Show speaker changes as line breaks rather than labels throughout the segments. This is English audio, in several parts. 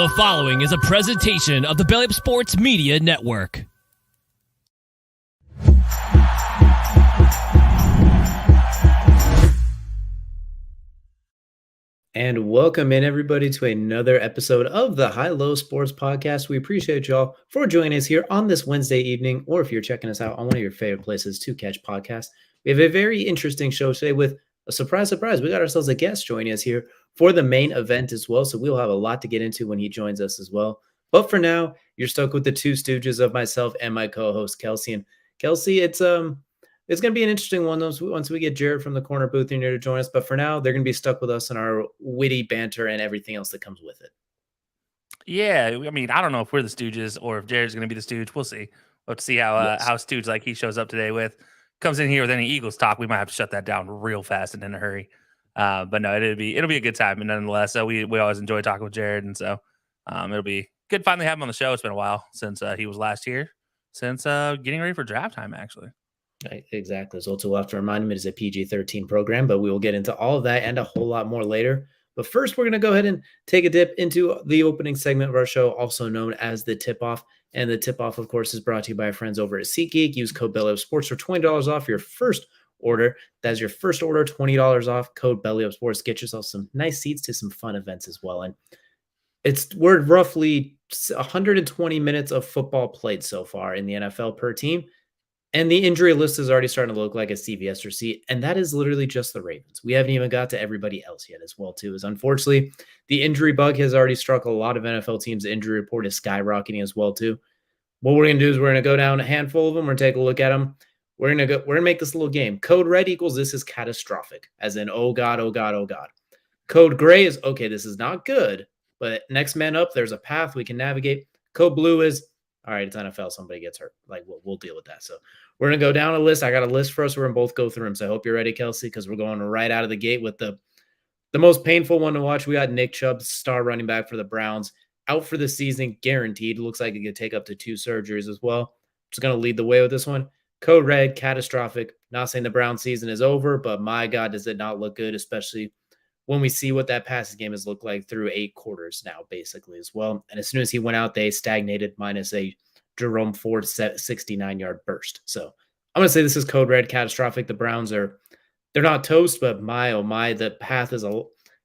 The following is a presentation of the Belly Up Sports Media Network.
And welcome in, everybody, to another episode of the HighLowSports Podcast. We appreciate y'all for joining us here on this Wednesday evening, or if you're checking us out on one of your favorite places to catch podcasts. We have a very interesting show today with a surprise. We got ourselves a guest joining us here for the main event as well, so we'll have a lot to get into when he joins us as well. But for now, you're stuck with the two stooges of myself and my co-host, Kelsey. And Kelsey, it's going to be an interesting one once we get Jared from the Korner Booth in here to join us. But for now, they're going to be stuck with us in our witty banter and everything else that comes with it.
Yeah, I mean, I don't know if we're the Stooges or if Jared's going to be the Stooge. We'll see. Let's see how Stooge, like he shows up today with, comes in here with any Eagles talk. We might have to shut that down real fast and in a hurry. But no, it'll be a good time. And nonetheless, so we always enjoy talking with Jared. And so it'll be good to finally have him on the show. It's been a while since he was last here, since getting ready for draft time, actually.
Right, exactly. So we'll have to remind him it is a PG-13 program, but we will get into all of that and a whole lot more later. But first, we're going to go ahead and take a dip into the opening segment of our show, also known as the tip-off. And the tip-off, of course, is brought to you by our friends over at SeatGeek. Use code BellyUpSports for $20 off your first order. That is your first order, $20 off. Code BellyUpSports. Get yourself some nice seats to some fun events as well. And we're roughly 120 minutes of football played so far in the NFL per team. And the injury list is already starting to look like a CVS receipt, and that is literally just the Ravens. We haven't even got to everybody else yet as well, too. As unfortunately, the injury bug has already struck a lot of NFL teams. The injury report is skyrocketing as well, too. What we're going to do is we're going to go down a handful of them. We're going to take a look at them. We're going to make this little game. Code red equals this is catastrophic, as in, oh, God, oh, God, oh, God. Code gray is, okay, this is not good, but next man up, there's a path we can navigate. Code blue is, all right, it's NFL. Somebody gets hurt. Like, we'll deal with that. So we're going to go down a list. I got a list for us. We're going to both go through them. So I hope you're ready, Kelsey, because we're going right out of the gate with the most painful one to watch. We got Nick Chubb, star running back for the Browns, out for the season, guaranteed. Looks like he could take up to 2 surgeries as well. Just going to lead the way with this one. Code red, catastrophic. Not saying the Brown season is over, but my God, does it not look good, especially when we see what that passing game has looked like through 8 quarters now, basically, as well. And as soon as he went out, they stagnated minus a Jerome Ford 69-yard burst. So I'm going to say this is code red, catastrophic. The Browns they're not toast, but my, oh my, the path is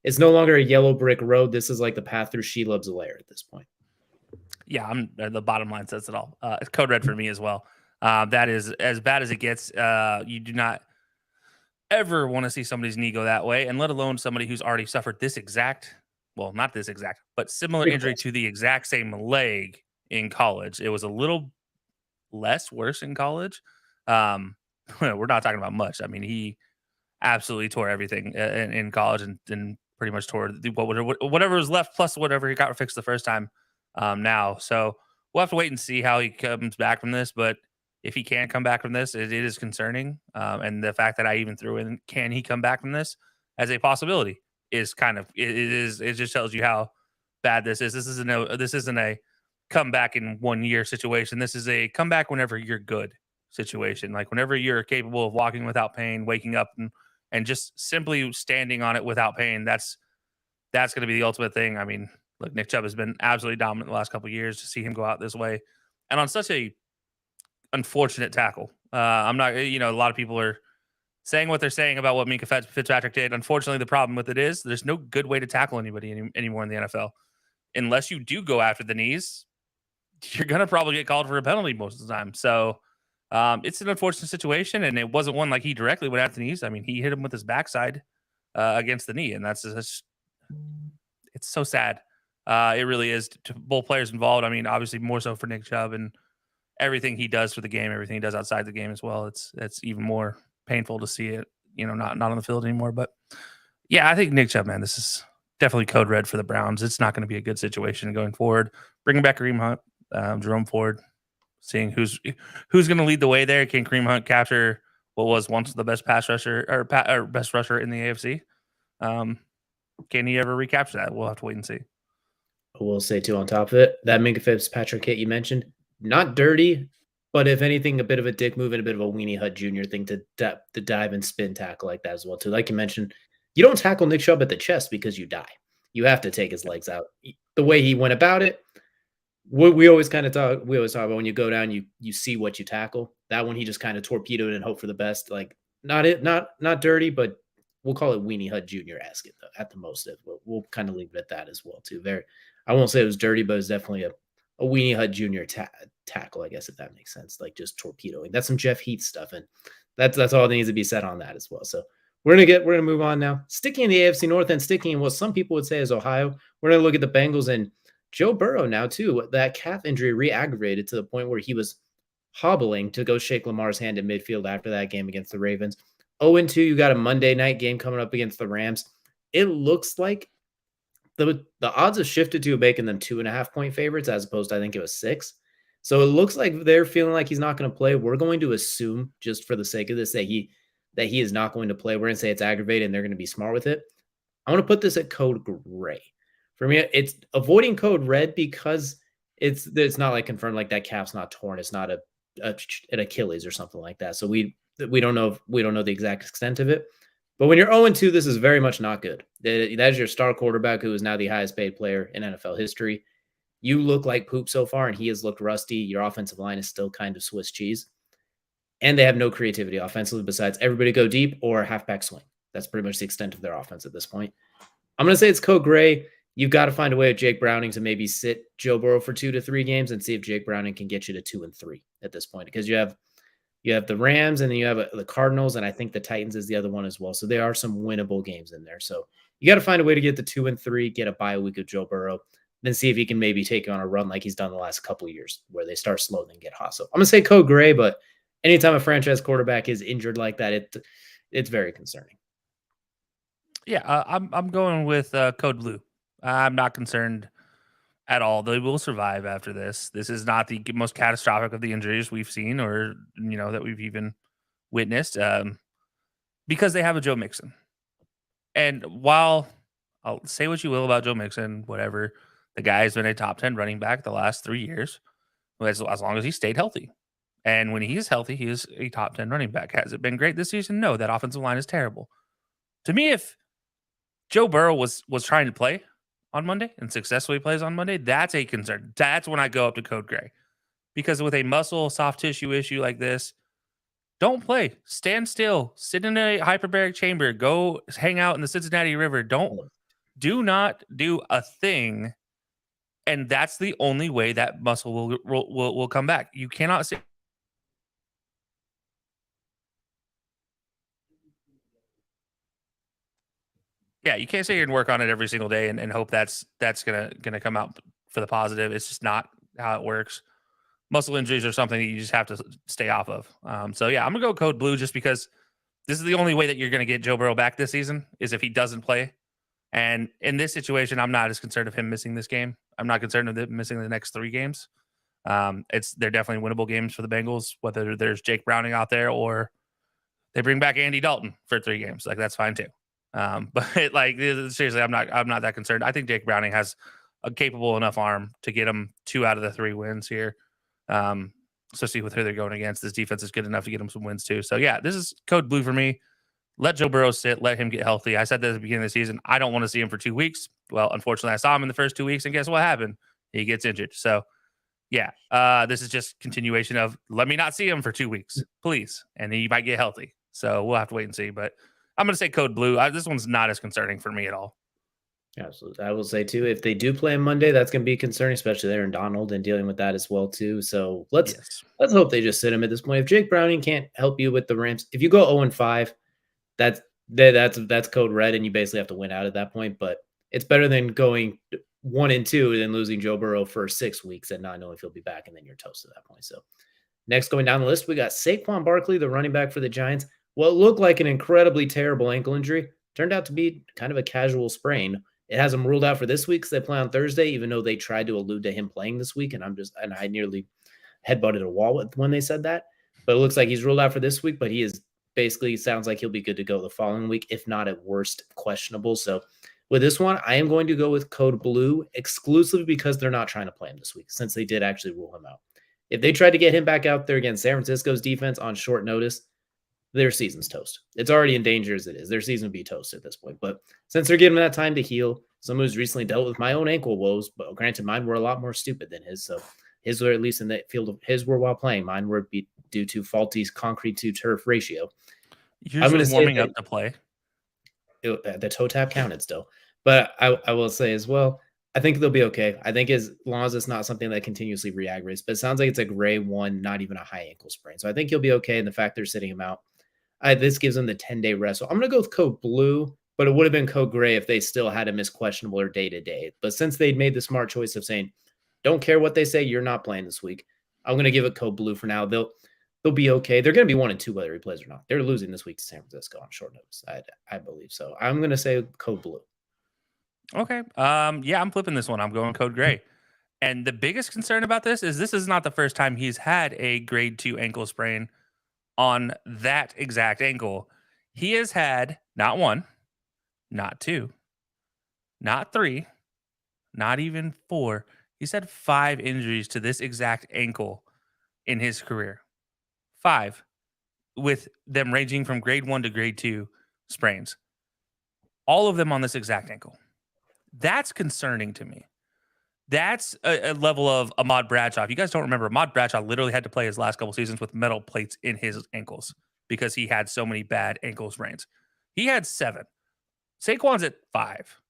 it's no longer a yellow brick road. This is like the path through Shelob's lair at this point.
Yeah, the bottom line says it all. It's code red for me as well. That is as bad as it gets. You do not ever want to see somebody's knee go that way, and let alone somebody who's already suffered not this exact, but similar injury to the exact same leg in college. It was a little less worse in college. We're not talking about much. I mean, he absolutely tore everything in college and pretty much tore whatever was left plus whatever he got fixed the first time now. So we'll have to wait and see how he comes back from this. But if he can come back from this, it is concerning. And the fact that I even threw in, can he come back from this as a possibility is it just tells you how bad this is. This isn't a come back in 1 year situation. This is a come back whenever you're good situation. Like whenever you're capable of walking without pain, waking up and just simply standing on it without pain. That's going to be the ultimate thing. I mean, look, Nick Chubb has been absolutely dominant the last couple of years. To see him go out this way and on such a unfortunate tackle. I'm not, a lot of people are saying what they're saying about what Minkah Fitzpatrick did. Unfortunately, the problem with it is there's no good way to tackle anybody anymore in the NFL. Unless you do go after the knees, you're going to probably get called for a penalty most of the time. So it's an unfortunate situation, and it wasn't one like he directly went after the knees. I mean, he hit him with his backside against the knee, and it's so sad. It really is to both players involved. I mean, obviously more so for Nick Chubb and everything he does for the game, everything he does outside the game as well. It's even more painful to see it, not on the field anymore. But yeah, I think Nick Chubb, man, this is definitely code red for the Browns. It's not going to be a good situation going forward. Bringing back Kareem Hunt, Jerome Ford, seeing who's going to lead the way there. Can Kareem Hunt capture what was once the best pass rusher or best rusher in the AFC? Can he ever recapture that? We'll have to wait and see.
We'll say too on top of it, that Minkah Fitzpatrick hit you mentioned, not dirty, but if anything, a bit of a dick move and a bit of a Weenie Hut Jr. thing to dive and spin tackle like that as well too. Like you mentioned, you don't tackle Nick Chubb at the chest because you die. you have to take his legs out. The way he went about it, we always kind of talk. We always talk about when you go down, you see what you tackle. That one he just kind of torpedoed and hope for the best. Like not dirty, but we'll call it Weenie Hut Jr. esque at the most. We'll kind of leave it at that as well too. I won't say it was dirty, but it's definitely a Weenie Hut Jr. tackle, I guess, if that makes sense. Like just torpedoing. That's some Jeff Heath stuff, and that's all that needs to be said on that as well. So we're gonna move on now. Sticking in the AFC North and sticking in what some people would say is Ohio. We're gonna look at the Bengals and Joe Burrow now too. That calf injury re-aggravated to the point where he was hobbling to go shake Lamar's hand in midfield after that game against the Ravens. 0-2, you got a Monday night game coming up against the Rams. It looks like the odds have shifted to making them 2.5-point favorites as opposed to, I think it was 6. So it looks like they're feeling like he's not going to play. We're going to assume, just for the sake of this, that he is not going to play. We're going to say it's aggravated and they're going to be smart with it. I want to put this at code gray. For me, it's avoiding code red because it's not like confirmed, like that calf's not torn. It's not an Achilles or something like that. So we don't know the exact extent of it. But when you're 0-2, this is very much not good. That is your star quarterback, who is now the highest paid player in NFL history. You look like poop so far, and he has looked rusty. Your offensive line is still kind of Swiss cheese. And they have no creativity offensively besides everybody go deep or halfback swing. That's pretty much the extent of their offense at this point. I'm going to say it's code gray. You've got to find a way with Jake Browning to maybe sit Joe Burrow for 2 to 3 games and see if Jake Browning can get you to 2-3 at this point, because you have the Rams and then you have the Cardinals, and I think the Titans is the other one as well. So there are some winnable games in there. So you got to find a way to get the 2-3, get a bye week of Joe Burrow, then see if he can maybe take on a run like he's done the last couple of years where they start slow and then get hot. So I'm going to say code gray, but anytime a franchise quarterback is injured like that, it's very concerning.
Yeah, I'm going with code blue. I'm not concerned at all. They will survive after this. This is not the most catastrophic of the injuries we've seen or, that we've even witnessed, because they have a Joe Mixon. And while I'll say what you will about Joe Mixon, whatever, the guy has been a top 10 running back the last 3 years, as long as he stayed healthy. And when he is healthy, he is a top 10 running back. Has it been great this season? No, that offensive line is terrible. To me, if Joe Burrow was trying to play on Monday and successfully plays on Monday, that's a concern. That's when I go up to code gray. Because with a muscle, soft tissue issue like this, don't play. Stand still. Sit in a hyperbaric chamber. Go hang out in the Cincinnati River. Do not do a thing. And that's the only way that muscle will come back. You cannot sit. Yeah, you can't sit here and work on it every single day and hope that's gonna come out for the positive. It's just not how it works. Muscle injuries are something that you just have to stay off of. So yeah, I'm gonna go code blue just because this is the only way that you're gonna get Joe Burrow back this season is if he doesn't play. And in this situation, I'm not as concerned of him missing this game. I'm not concerned of him missing the next 3 games. They're definitely winnable games for the Bengals, whether there's Jake Browning out there or they bring back Andy Dalton for 3 games. Like that's fine too. But like seriously, I'm not that concerned. I think Jake Browning has a capable enough arm to get him 2 out of the 3 wins here. Especially with who they're going against. This defense is good enough to get him some wins too. So yeah, this is code blue for me. Let Joe Burrow sit. Let him get healthy. I said that at the beginning of the season. I don't want to see him for 2 weeks. Well, unfortunately, I saw him in the first 2 weeks, and guess what happened? He gets injured. So yeah, this is just continuation of let me not see him for 2 weeks, please, and he might get healthy. So we'll have to wait and see. But I'm going to say code blue. This one's not as concerning for me at all.
Absolutely. I will say too, if they do play on Monday, that's going to be concerning, especially there in Donald and dealing with that as well too. So let's hope they just sit him at this point. If Jake Browning can't help you with the Rams, if you go 0-5, that's code red, and you basically have to win out at that point. But it's better than going 1-2 than losing Joe Burrow for 6 weeks and not knowing if he'll be back, and then you're toast at that point. So next, going down the list, we got Saquon Barkley, the running back for the Giants. What looked like an incredibly terrible ankle injury turned out to be kind of a casual sprain. It has him ruled out for this week because they play on Thursday, even though they tried to allude to him playing this week. And I nearly headbutted a wall when they said that. But it looks like he's ruled out for this week, but he is basically sounds like he'll be good to go the following week, if not at worst questionable. So with this one, I am going to go with code blue exclusively because they're not trying to play him this week, since they did actually rule him out. If they tried to get him back out there against San Francisco's defense on short notice, their season's toast. It's already in danger as it is. Their season would be toast at this point. But since they're giving him that time to heal, someone who's recently dealt with my own ankle woes, but granted, mine were a lot more stupid than his. So his were, at least in the field of his, were while playing. Mine were due to faulty concrete to turf ratio.
Yours was warming up to play.
The toe tap counted still. But I will say as well, I think they'll be okay. I think as long as it's not something that continuously re-aggravates, but it sounds like it's a gray one, not even a high ankle sprain. So I think he'll be okay. And the fact they're sitting him out, this gives him the 10-day rest. So I'm going to go with code blue, but it would have been code gray if they still had him as questionable or day-to-day. But since they'd made the smart choice of saying, don't care what they say, you're not playing this week, I'm going to give it code blue for now. They'll be okay. They're going to be 1-2 whether he plays or not. They're losing this week to San Francisco on short notice. I believe so. I'm going to say code blue.
Okay. Yeah, I'm flipping this one. I'm going code gray. And the biggest concern about this is not the first time he's had a grade 2 ankle sprain on that exact ankle. He has had not 1, not 2, not 3, not even 4. He's had 5 injuries to this exact ankle in his career. 5, with them ranging from grade 1 to grade 2 sprains. All of them on this exact ankle. That's concerning to me. That's a level of Ahmad Bradshaw. If you guys don't remember, Ahmad Bradshaw literally had to play his last couple seasons with metal plates in his ankles because he had so many bad ankle sprains. He had 7. Saquon's at 5.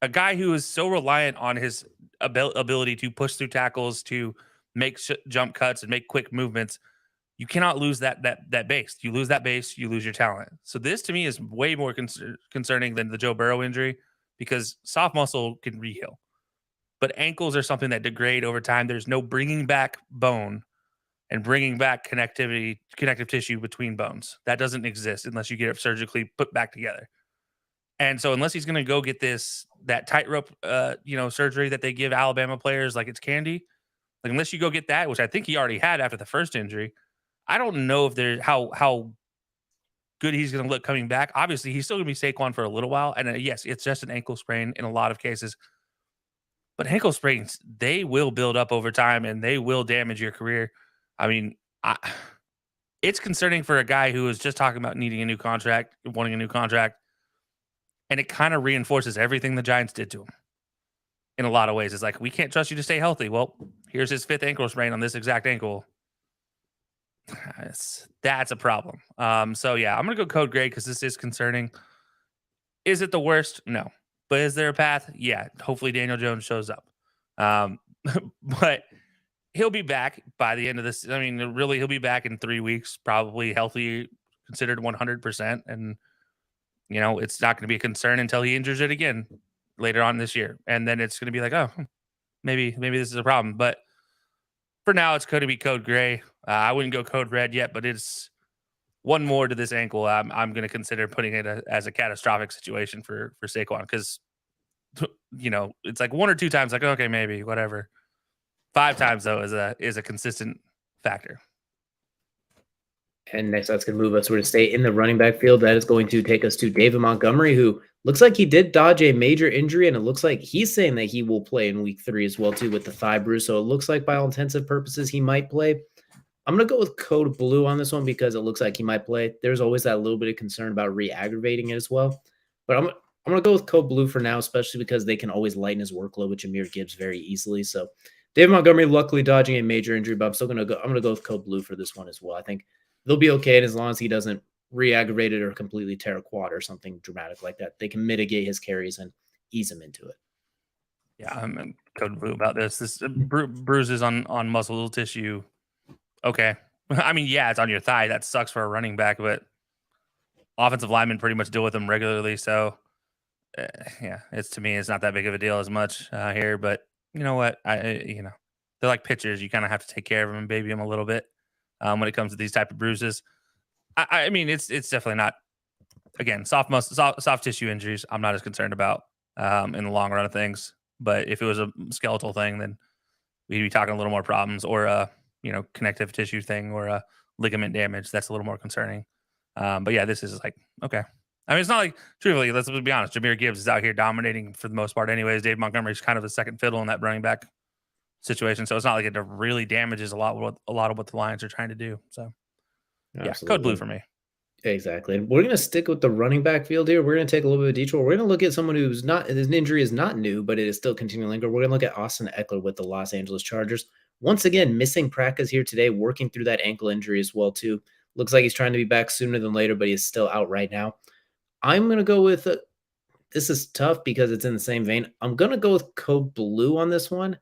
A guy who is so reliant on his ability to push through tackles, to make jump cuts and make quick movements. You cannot lose that base. You lose that base, you lose your talent. So this to me is way more concerning than the Joe Burrow injury, because soft muscle can re-heal. But ankles are something that degrade over time. There's no bringing back bone and bringing back connective tissue between bones. That doesn't exist unless you get it surgically put back together. And so unless he's going to go get that tightrope, surgery that they give Alabama players like it's candy, like unless you go get that, which I think he already had after the first injury, I don't know if there's how good he's going to look coming back. Obviously, he's still going to be Saquon for a little while. And yes, it's just an ankle sprain in a lot of cases. But ankle sprains, they will build up over time and they will damage your career. I mean, it's concerning for a guy who was just talking about needing a new contract, wanting a new contract. And it kind of reinforces everything the Giants did to him in a lot of ways. It's like, we can't trust you to stay healthy. Well, here's his 5th ankle sprain on this exact ankle. That's a problem. So yeah, I'm going to go code gray because this is concerning. Is it the worst? No. But is there a path? Yeah. Hopefully Daniel Jones shows up. But he'll be back by the end of this. I mean, really, he'll be back in 3 weeks, probably healthy, considered 100%. And, it's not going to be a concern until he injures it again later on this year. And then it's going to be like, oh, maybe this is a problem. But for now, it's going to be code gray. I wouldn't go code red yet, but it's one more to this ankle. I'm going to consider putting it as a catastrophic situation for Saquon, because, it's like 1 or 2 times, like, okay, maybe, whatever. 5 times, though, is a consistent factor.
And next, that's going to move us. We're going to stay in the running back field. That is going to take us to David Montgomery, who looks like he did dodge a major injury, and it looks like he's saying that he will play in week 3 as well, too, with the thigh bruise. So it looks like, by all intensive purposes, he might play. I'm going to go with code blue on this one because it looks like he might play. There's always that little bit of concern about re-aggravating it as well. But I'm going to go with code blue for now, especially because they can always lighten his workload with Jahmyr Gibbs very easily. So David Montgomery luckily dodging a major injury, but I'm going to go with code blue for this one as well. I think they'll be okay, and as long as he doesn't re-aggravate it or completely tear a quad or something dramatic like that, they can mitigate his carries and ease him into it.
Yeah, I'm code blue about this. This bruises on muscle tissue. Okay. I mean, yeah, it's on your thigh. That sucks for a running back, but offensive linemen pretty much deal with them regularly. So, yeah, to me, it's not that big of a deal as much here. But you know what? They're like pitchers. You kind of have to take care of them and baby them a little bit when it comes to these type of bruises. I mean, it's definitely not. Again, soft tissue injuries, I'm not as concerned about in the long run of things. But if it was a skeletal thing, then we'd be talking a little more problems, or connective tissue thing, or a ligament damage. That's a little more concerning. But yeah, this is like, okay. I mean, it's not like, truthfully, let's be honest, Jahmyr Gibbs is out here dominating for the most part anyways. Dave Montgomery's kind of a second fiddle in that running back situation. So it's not like it really damages a lot of what the Lions are trying to do. So yeah, code blue for me.
Exactly. And we're going to stick with the running back field here. We're going to take a little bit of a detour. We're going to look at someone who's not, his injury is not new, but it is still continuing to linger. We're going to look at Austin Eckler with the Los Angeles Chargers. Once again, missing practice here today, working through that ankle injury as well, too. Looks like he's trying to be back sooner than later, but he's still out right now. I'm going to go with, this is tough because it's in the same vein. I'm going to go with Code Blue on this one,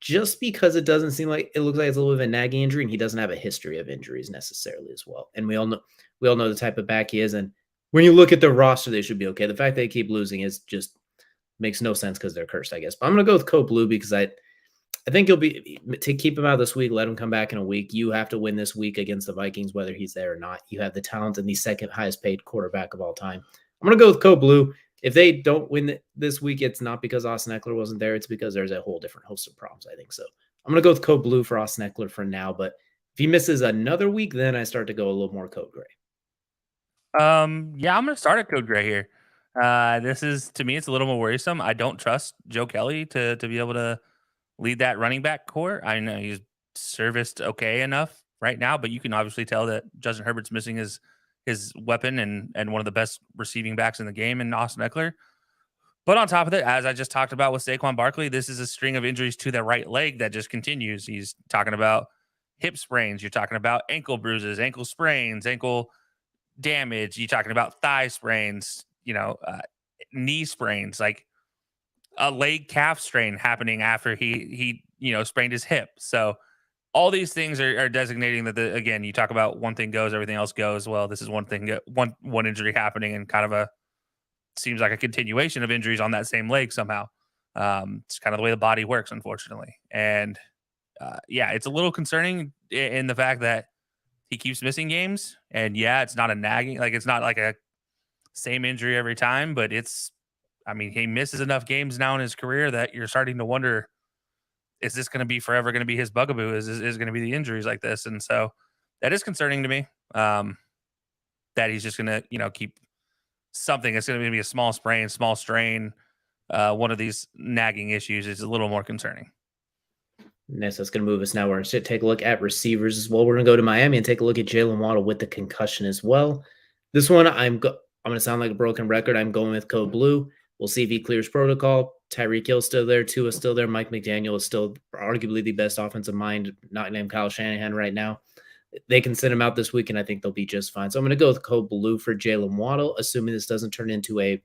just because it doesn't seem like, it looks like it's a little bit of a nagging injury, and he doesn't have a history of injuries necessarily as well. And we all know the type of back he is. And when you look at the roster, they should be okay. The fact they keep losing is just makes no sense because they're cursed, I guess. But I'm going to go with Code Blue because I think you'll be to keep him out this week, let him come back in a week. You have to win this week against the Vikings, whether he's there or not. You have the talent and the second highest paid quarterback of all time. I'm going to go with Code Blue. If they don't win this week, it's not because Austin Eckler wasn't there. It's because there's a whole different host of problems, I think. So I'm going to go with Code Blue for Austin Eckler for now. But if he misses another week, then I start to go a little more Code Gray.
Yeah, I'm going to start at Code Gray here. This is, to me, it's a little more worrisome. I don't trust Joe Kelly to be able to lead that running back core. I know he's serviced okay enough right now, but you can obviously tell that Justin Herbert's missing his weapon and one of the best receiving backs in the game in Austin Eckler. But on top of it, as I just talked about with Saquon Barkley, this is a string of injuries to the right leg that just continues. He's talking about hip sprains. You're talking about ankle bruises, ankle sprains, ankle damage. You're talking about thigh sprains, knee sprains, like a leg calf strain happening after he sprained his hip. So all these things are designating that again, you talk about one thing goes, everything else goes. Well, this is one thing, one injury happening, and kind of seems like a continuation of injuries on that same leg somehow. It's kind of the way the body works, unfortunately. And it's a little concerning in the fact that he keeps missing games. And it's not a nagging, like it's not like a same injury every time, but he misses enough games now in his career that you're starting to wonder, is this going to be forever going to be his bugaboo? Is going to be the injuries like this? And so that is concerning to me, that he's just going to, keep something. It's going to be a small sprain, small strain. One of these nagging issues is a little more concerning.
Next, that's going to move us now. We're going to take a look at receivers as well. We're going to go to Miami and take a look at Jalen Waddle with the concussion as well. This one, I'm going to sound like a broken record. I'm going with Code Blue. We'll see if he clears protocol. Tyreek Hill's still there. Tua's still there. Mike McDaniel is still arguably the best offensive mind, not named Kyle Shanahan right now. They can send him out this week, and I think they'll be just fine. So I'm going to go with Code Blue for Jalen Waddle, assuming this doesn't turn into a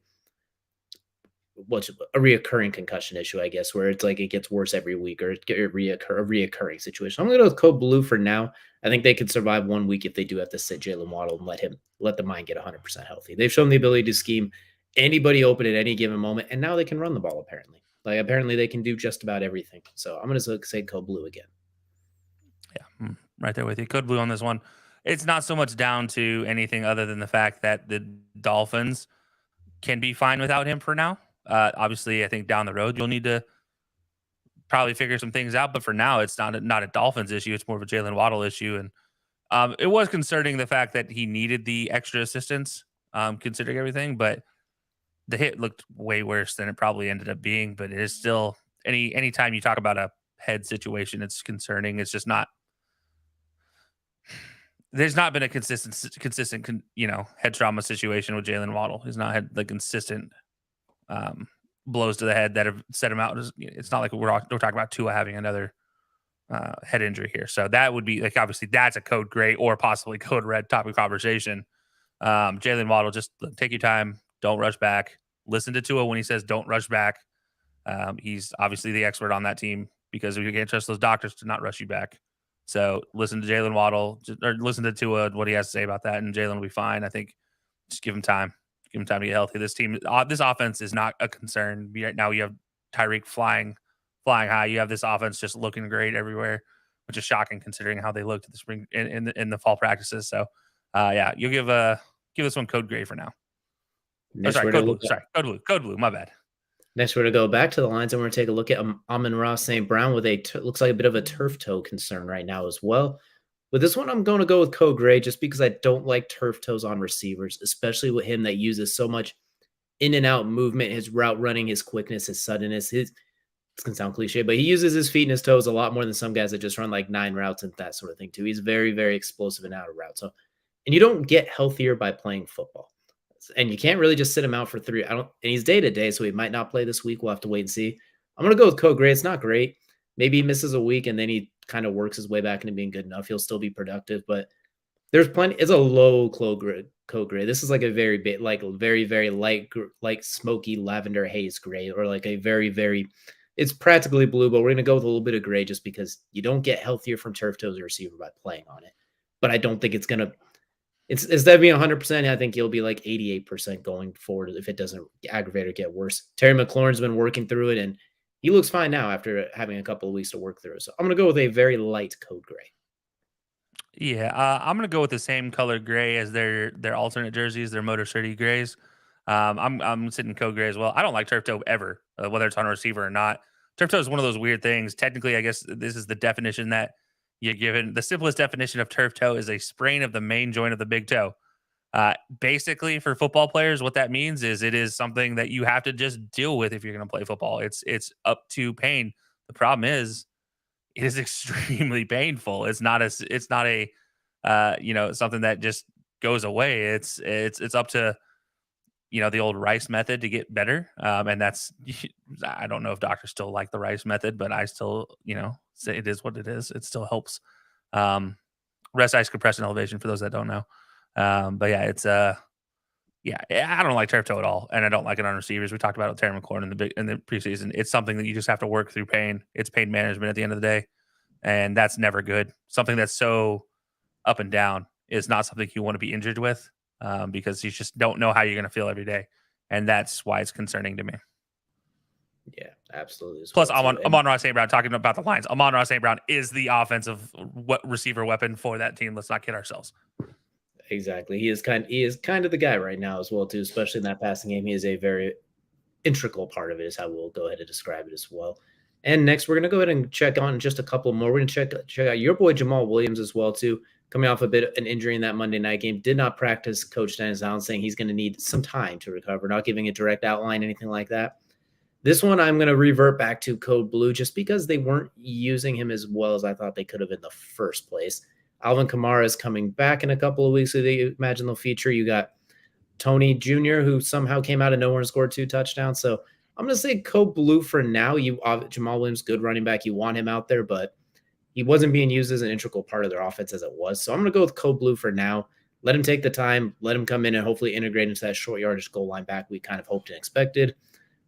reoccurring concussion issue, I guess, where it's like it gets worse every week or a reoccurring situation. I'm going to go with Code Blue for now. I think they could survive 1 week if they do have to sit Jalen Waddle and let the mind get 100% healthy. They've shown the ability to scheme anybody open at any given moment, and now they can run the ball, apparently. Apparently they can do just about everything. So I'm going to say Code Blue again.
Yeah, right there with you. Code Blue on this one. It's not so much down to anything other than the fact that the Dolphins can be fine without him for now. Obviously, I think down the road you'll need to probably figure some things out. But for now, it's not a Dolphins issue. It's more of a Jalen Waddle issue. And it was concerning the fact that he needed the extra assistance, considering everything. But the hit looked way worse than it probably ended up being. But it is still any time you talk about a head situation, it's concerning. It's just not. There's not been a consistent, head trauma situation with Jalen Waddle. He's not had the consistent blows to the head that have set him out. It's not like we're talking about Tua having another head injury here. So that would be obviously that's a code gray or possibly code red topic conversation. Jalen Waddle, just take your time. Don't rush back. Listen to Tua when he says don't rush back. He's obviously the expert on that team because we can't trust those doctors to not rush you back. So listen to Jalen Waddle or listen to Tua, what he has to say about that, and Jalen will be fine. I think just give him time. Give him time to get healthy. This offense is not a concern. Right now you have Tyreek flying high. You have this offense just looking great everywhere, which is shocking considering how they looked at the spring in the fall practices. So you'll give this one code gray for now. Code blue. My bad.
Next, we're going to go back to the lines and we're going to take a look at Amon-Ra St. Brown with looks like a bit of a turf toe concern right now as well. With this one, I'm going to go with code gray just because I don't like turf toes on receivers, especially with him that uses so much in and out movement, his route running, his quickness, his suddenness. It's going to sound cliche, but he uses his feet and his toes a lot more than some guys that just run like 9 routes and that sort of thing too. He's very, very explosive and out of route. So And you don't get healthier by playing football. And you can't really just sit him out for 3. And he's day to day, so he might not play this week. We'll have to wait and see. I'm going to go with Code Gray. It's not great. Maybe he misses a week and then he kind of works his way back into being good enough. He'll still be productive, but there's plenty. It's a low code gray. This is like a very bit, like very, very light, like smoky lavender haze gray, or like a very, very, it's practically blue, but we're going to go with a little bit of gray just because you don't get healthier from turf toe as a receiver by playing on it. But I don't think it's going to, instead of being 100%, I think he'll be like 88% going forward if it doesn't aggravate or get worse. Terry McLaurin's been working through it, and he looks fine now after having a couple of weeks to work through it. So I'm going to go with a very light code gray.
Yeah, I'm gonna go with the same color gray as their alternate jerseys, their Motor City grays. I'm sitting code gray as well. I don't like turf toe ever, whether it's on a receiver or not. Turf toe is one of those weird things. Technically, I guess this is the definition that you're given. The simplest definition of turf toe is a sprain of the main joint of the big toe. Basically, for football players, what that means is it is something that you have to just deal with if you're going to play football. It's up to pain. The problem is it is extremely painful. It's not a something that just goes away. It's up to, the old Rice method to get better. And that's, I don't know if doctors still like the Rice method, but I still, say it is what it is. It still helps. Rest, ice, compression, elevation for those that don't know. But yeah, it's I don't like turf toe at all, and I don't like it on receivers. We talked about it with Terry McLaurin in the preseason. It's something that you just have to work through pain. It's pain management at the end of the day, and that's never good. Something that's so up and down is not something you want to be injured with, because you just don't know how you're going to feel every day, and that's why it's concerning to me.
Yeah, absolutely.
Plus, Amon-Ra St. Brown, talking about the Lions, Amon-Ra St. Brown is the offensive receiver weapon for that team. Let's not kid ourselves.
Exactly. He is kind of the guy right now as well, too, especially in that passing game. He is a very integral part of it, is how we'll go ahead and describe it as well. And next, we're going to go ahead and check on just a couple more. We're going to check out your boy Jamal Williams as well, too, coming off a bit of an injury in that Monday night game. Did not practice. Coach Dennis Allen saying he's going to need some time to recover, not giving a direct outline, anything like that. This one, I'm going to revert back to Code Blue just because they weren't using him as well as I thought they could have in the first place. Alvin Kamara is coming back in a couple of weeks, so they imagine they'll feature. You got Tony Jr., who somehow came out of nowhere and scored 2 touchdowns. So I'm going to say Code Blue for now. Jamal Williams, good running back. You want him out there, but he wasn't being used as an integral part of their offense as it was. So I'm going to go with Code Blue for now. Let him take the time. Let him come in and hopefully integrate into that short yardage goal line back we kind of hoped and expected.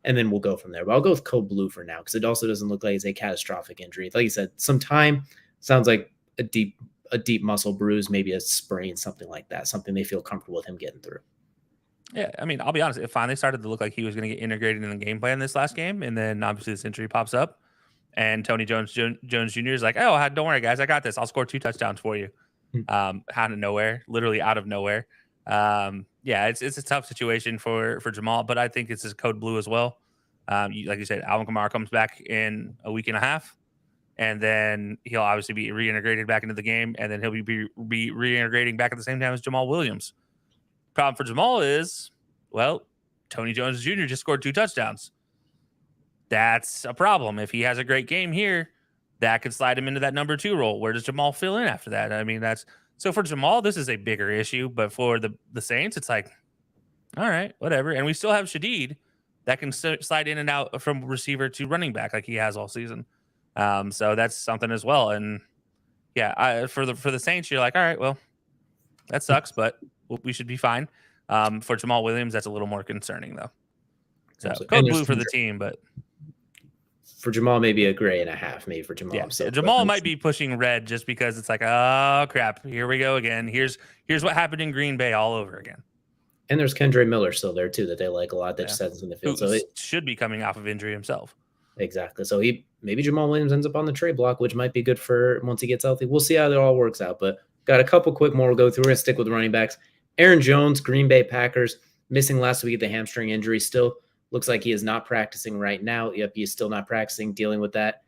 And then we'll go from there. But I'll go with Code Blue for now because it also doesn't look like it's a catastrophic injury. Like you said, some time. Sounds like a deep muscle bruise, maybe a sprain, something like that, something they feel comfortable with him getting through.
Yeah, I mean, I'll be honest, it finally started to look like he was going to get integrated in the game plan this last game, and then obviously this injury pops up, and Tony Jones Jr. is like, oh, don't worry, guys, I got this. I'll score 2 touchdowns for you. Out of nowhere, literally out of nowhere. Yeah, it's a tough situation for Jamal, but I think it's his Code Blue as well. Like you said, Alvin Kamara comes back in a week and a half. And then he'll obviously be reintegrated back into the game, and then he'll be reintegrating back at the same time as Jamal Williams. Problem for Jamal is, well, Tony Jones Jr. just scored 2 touchdowns. That's a problem. If he has a great game here, that could slide him into that number 2 role. Where does Jamal fill in after that? I mean, so for Jamal, this is a bigger issue, but for the Saints, it's like, all right, whatever. And we still have Shadeed that can slide in and out from receiver to running back like he has all season. So that's something as well. And yeah, for the Saints, you're like, all right, well, that sucks, but we should be fine. For Jamal Williams, that's a little more concerning though. So Code Blue for the team, but
for Jamal, maybe a gray and a half, maybe for Jamal.
Yeah, so Jamal might be pushing red just because it's like, oh crap, here we go again. Here's what happened in Green Bay all over again.
And there's Kendre Miller still there too that they like a lot. That just hasn't in the field, so it
should be coming off of injury himself.
Exactly. So maybe Jamal Williams ends up on the trade block, which might be good for once he gets healthy. We'll see how it all works out. But got a couple quick more we'll go through. We're going to stick with the running backs. Aaron Jones, Green Bay Packers, missing last week at the hamstring injury. Still looks like he is not practicing right now. Yep, he is still not practicing, dealing with that.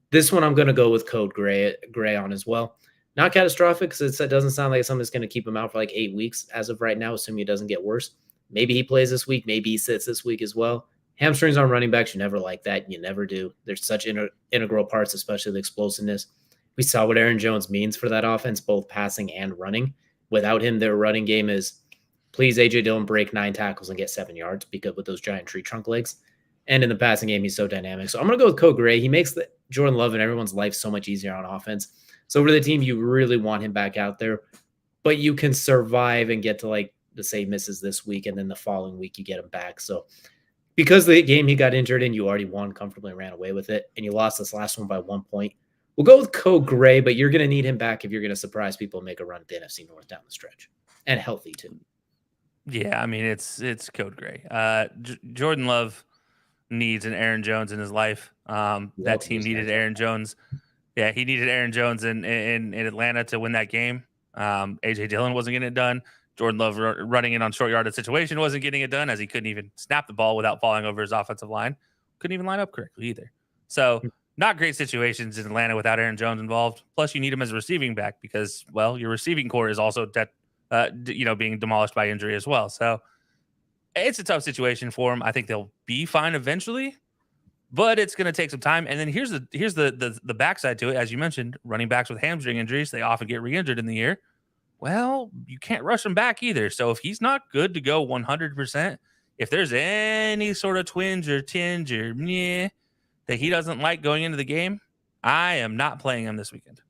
This one I'm going to go with Code Gray on as well. Not catastrophic because it doesn't sound like something that's going to keep him out for like 8 weeks as of right now, assuming it doesn't get worse. Maybe he plays this week. Maybe he sits this week as well. Hamstrings on running backs, you never like that. You never do. There's such integral parts, especially the explosiveness. We saw what Aaron Jones means for that offense, both passing and running. without him, their running game is please AJ Dillon break 9 tackles and get 7 yards because with those giant tree trunk legs. And in the passing game, he's so dynamic. So I'm going to go with Code Gray. He makes the Jordan Love and everyone's life so much easier on offense. So for the team, you really want him back out there, but you can survive and get to like the same misses this week. And then the following week, you get him back. So because the game he got injured in, you already won comfortably and ran away with it. And you lost this last one by 1 point. We'll go with Code Gray, but you're going to need him back if you're going to surprise people and make a run at the NFC North down the stretch, and healthy too.
Yeah, I mean, it's Code Gray. Jordan Love needs an Aaron Jones in his life. That team needed Aaron Jones. Yeah, he needed Aaron Jones in Atlanta to win that game. AJ Dillon wasn't getting it done. Jordan Love running in on short yardage situation wasn't getting it done, as he couldn't even snap the ball without falling over his offensive line. Couldn't even line up correctly either. So not great situations in Atlanta without Aaron Jones involved. Plus, you need him as a receiving back because, well, your receiving core is also being demolished by injury as well. So it's a tough situation for him. I think they'll be fine eventually, but it's going to take some time. And then here's the backside to it. As you mentioned, running backs with hamstring injuries, they often get re-injured in the year. Well, you can't rush him back either. So if he's not good to go 100%, if there's any sort of twinge or tinge or meh that he doesn't like going into the game, I am not playing him this weekend.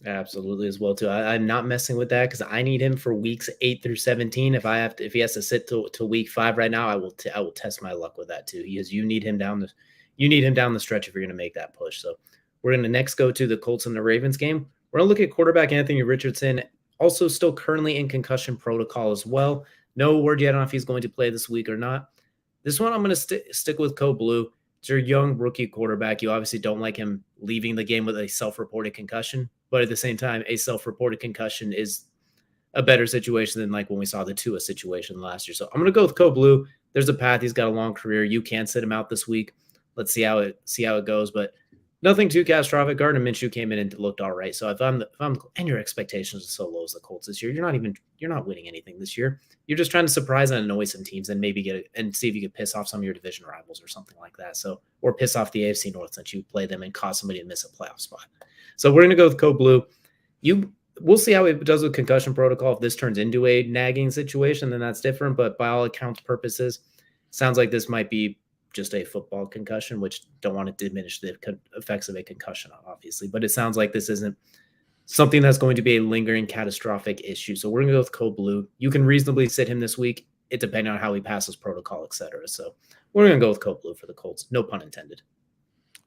Absolutely, as well too. I'm not messing with that because I need him for weeks 8 through 17. If he has to sit till week 5 right now, I will test my luck with that too. You need him down the stretch if you're going to make that push. So we're going to next go to the Colts and the Ravens game. We're going to look at quarterback Anthony Richardson, also still currently in concussion protocol as well. No word yet on if he's going to play this week or not. This one I'm going to stick with Code Blue. It's your young rookie quarterback. You obviously don't like him leaving the game with a self-reported concussion, but at the same time, a self-reported concussion is a better situation than like when we saw the Tua situation last year. So I'm going to go with Code Blue. There's a path. He's got a long career. You can sit him out this week. Let's see how it goes, but nothing too catastrophic. Gardner Minshew came in and looked all right. So if I'm and your expectations are so low as the Colts this year, you're not winning anything this year. You're just trying to surprise and annoy some teams and maybe and see if you can piss off some of your division rivals or something like that. So, or piss off the AFC North since you play them and cause somebody to miss a playoff spot. So we're going to go with Code Blue. We'll see how it does with concussion protocol. If this turns into a nagging situation, then that's different. But by all accounts purposes, sounds like this might be just a football concussion, which don't want to diminish the effects of a concussion, obviously. But it sounds like this isn't something that's going to be a lingering catastrophic issue. So we're going to go with Code Blue. You can reasonably sit him this week, it depending on how he passes protocol, et cetera. So we're going to go with Code Blue for the Colts. No pun intended.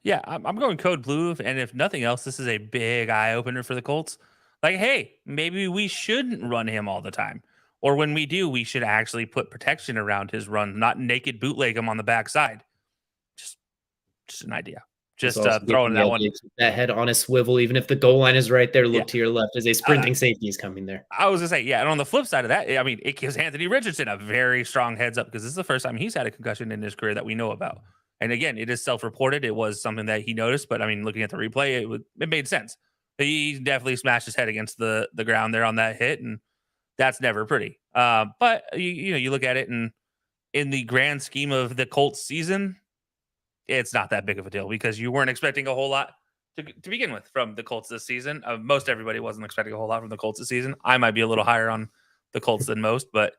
Yeah, I'm going Code Blue. And if nothing else, this is a big eye-opener for the Colts. Like, hey, maybe we shouldn't run him all the time. Or when we do, we should actually put protection around his run, not naked bootleg him on the backside. Just an idea. Just throwing that one.
That head on a swivel, even if the goal line is right there, look to your left as a sprinting safety is coming there.
I was going to say, yeah. And on the flip side of that, I mean, it gives Anthony Richardson a very strong heads up because this is the first time he's had a concussion in his career that we know about. And again, it is self-reported. It was something that he noticed, but I mean, looking at the replay, it made sense. He definitely smashed his head against the ground there on that hit, and that's never pretty. But you look at it, and in the grand scheme of the Colts season, it's not that big of a deal because you weren't expecting a whole lot to begin with from the Colts this season. Most everybody wasn't expecting a whole lot from the Colts this season. I might be a little higher on the Colts than most, but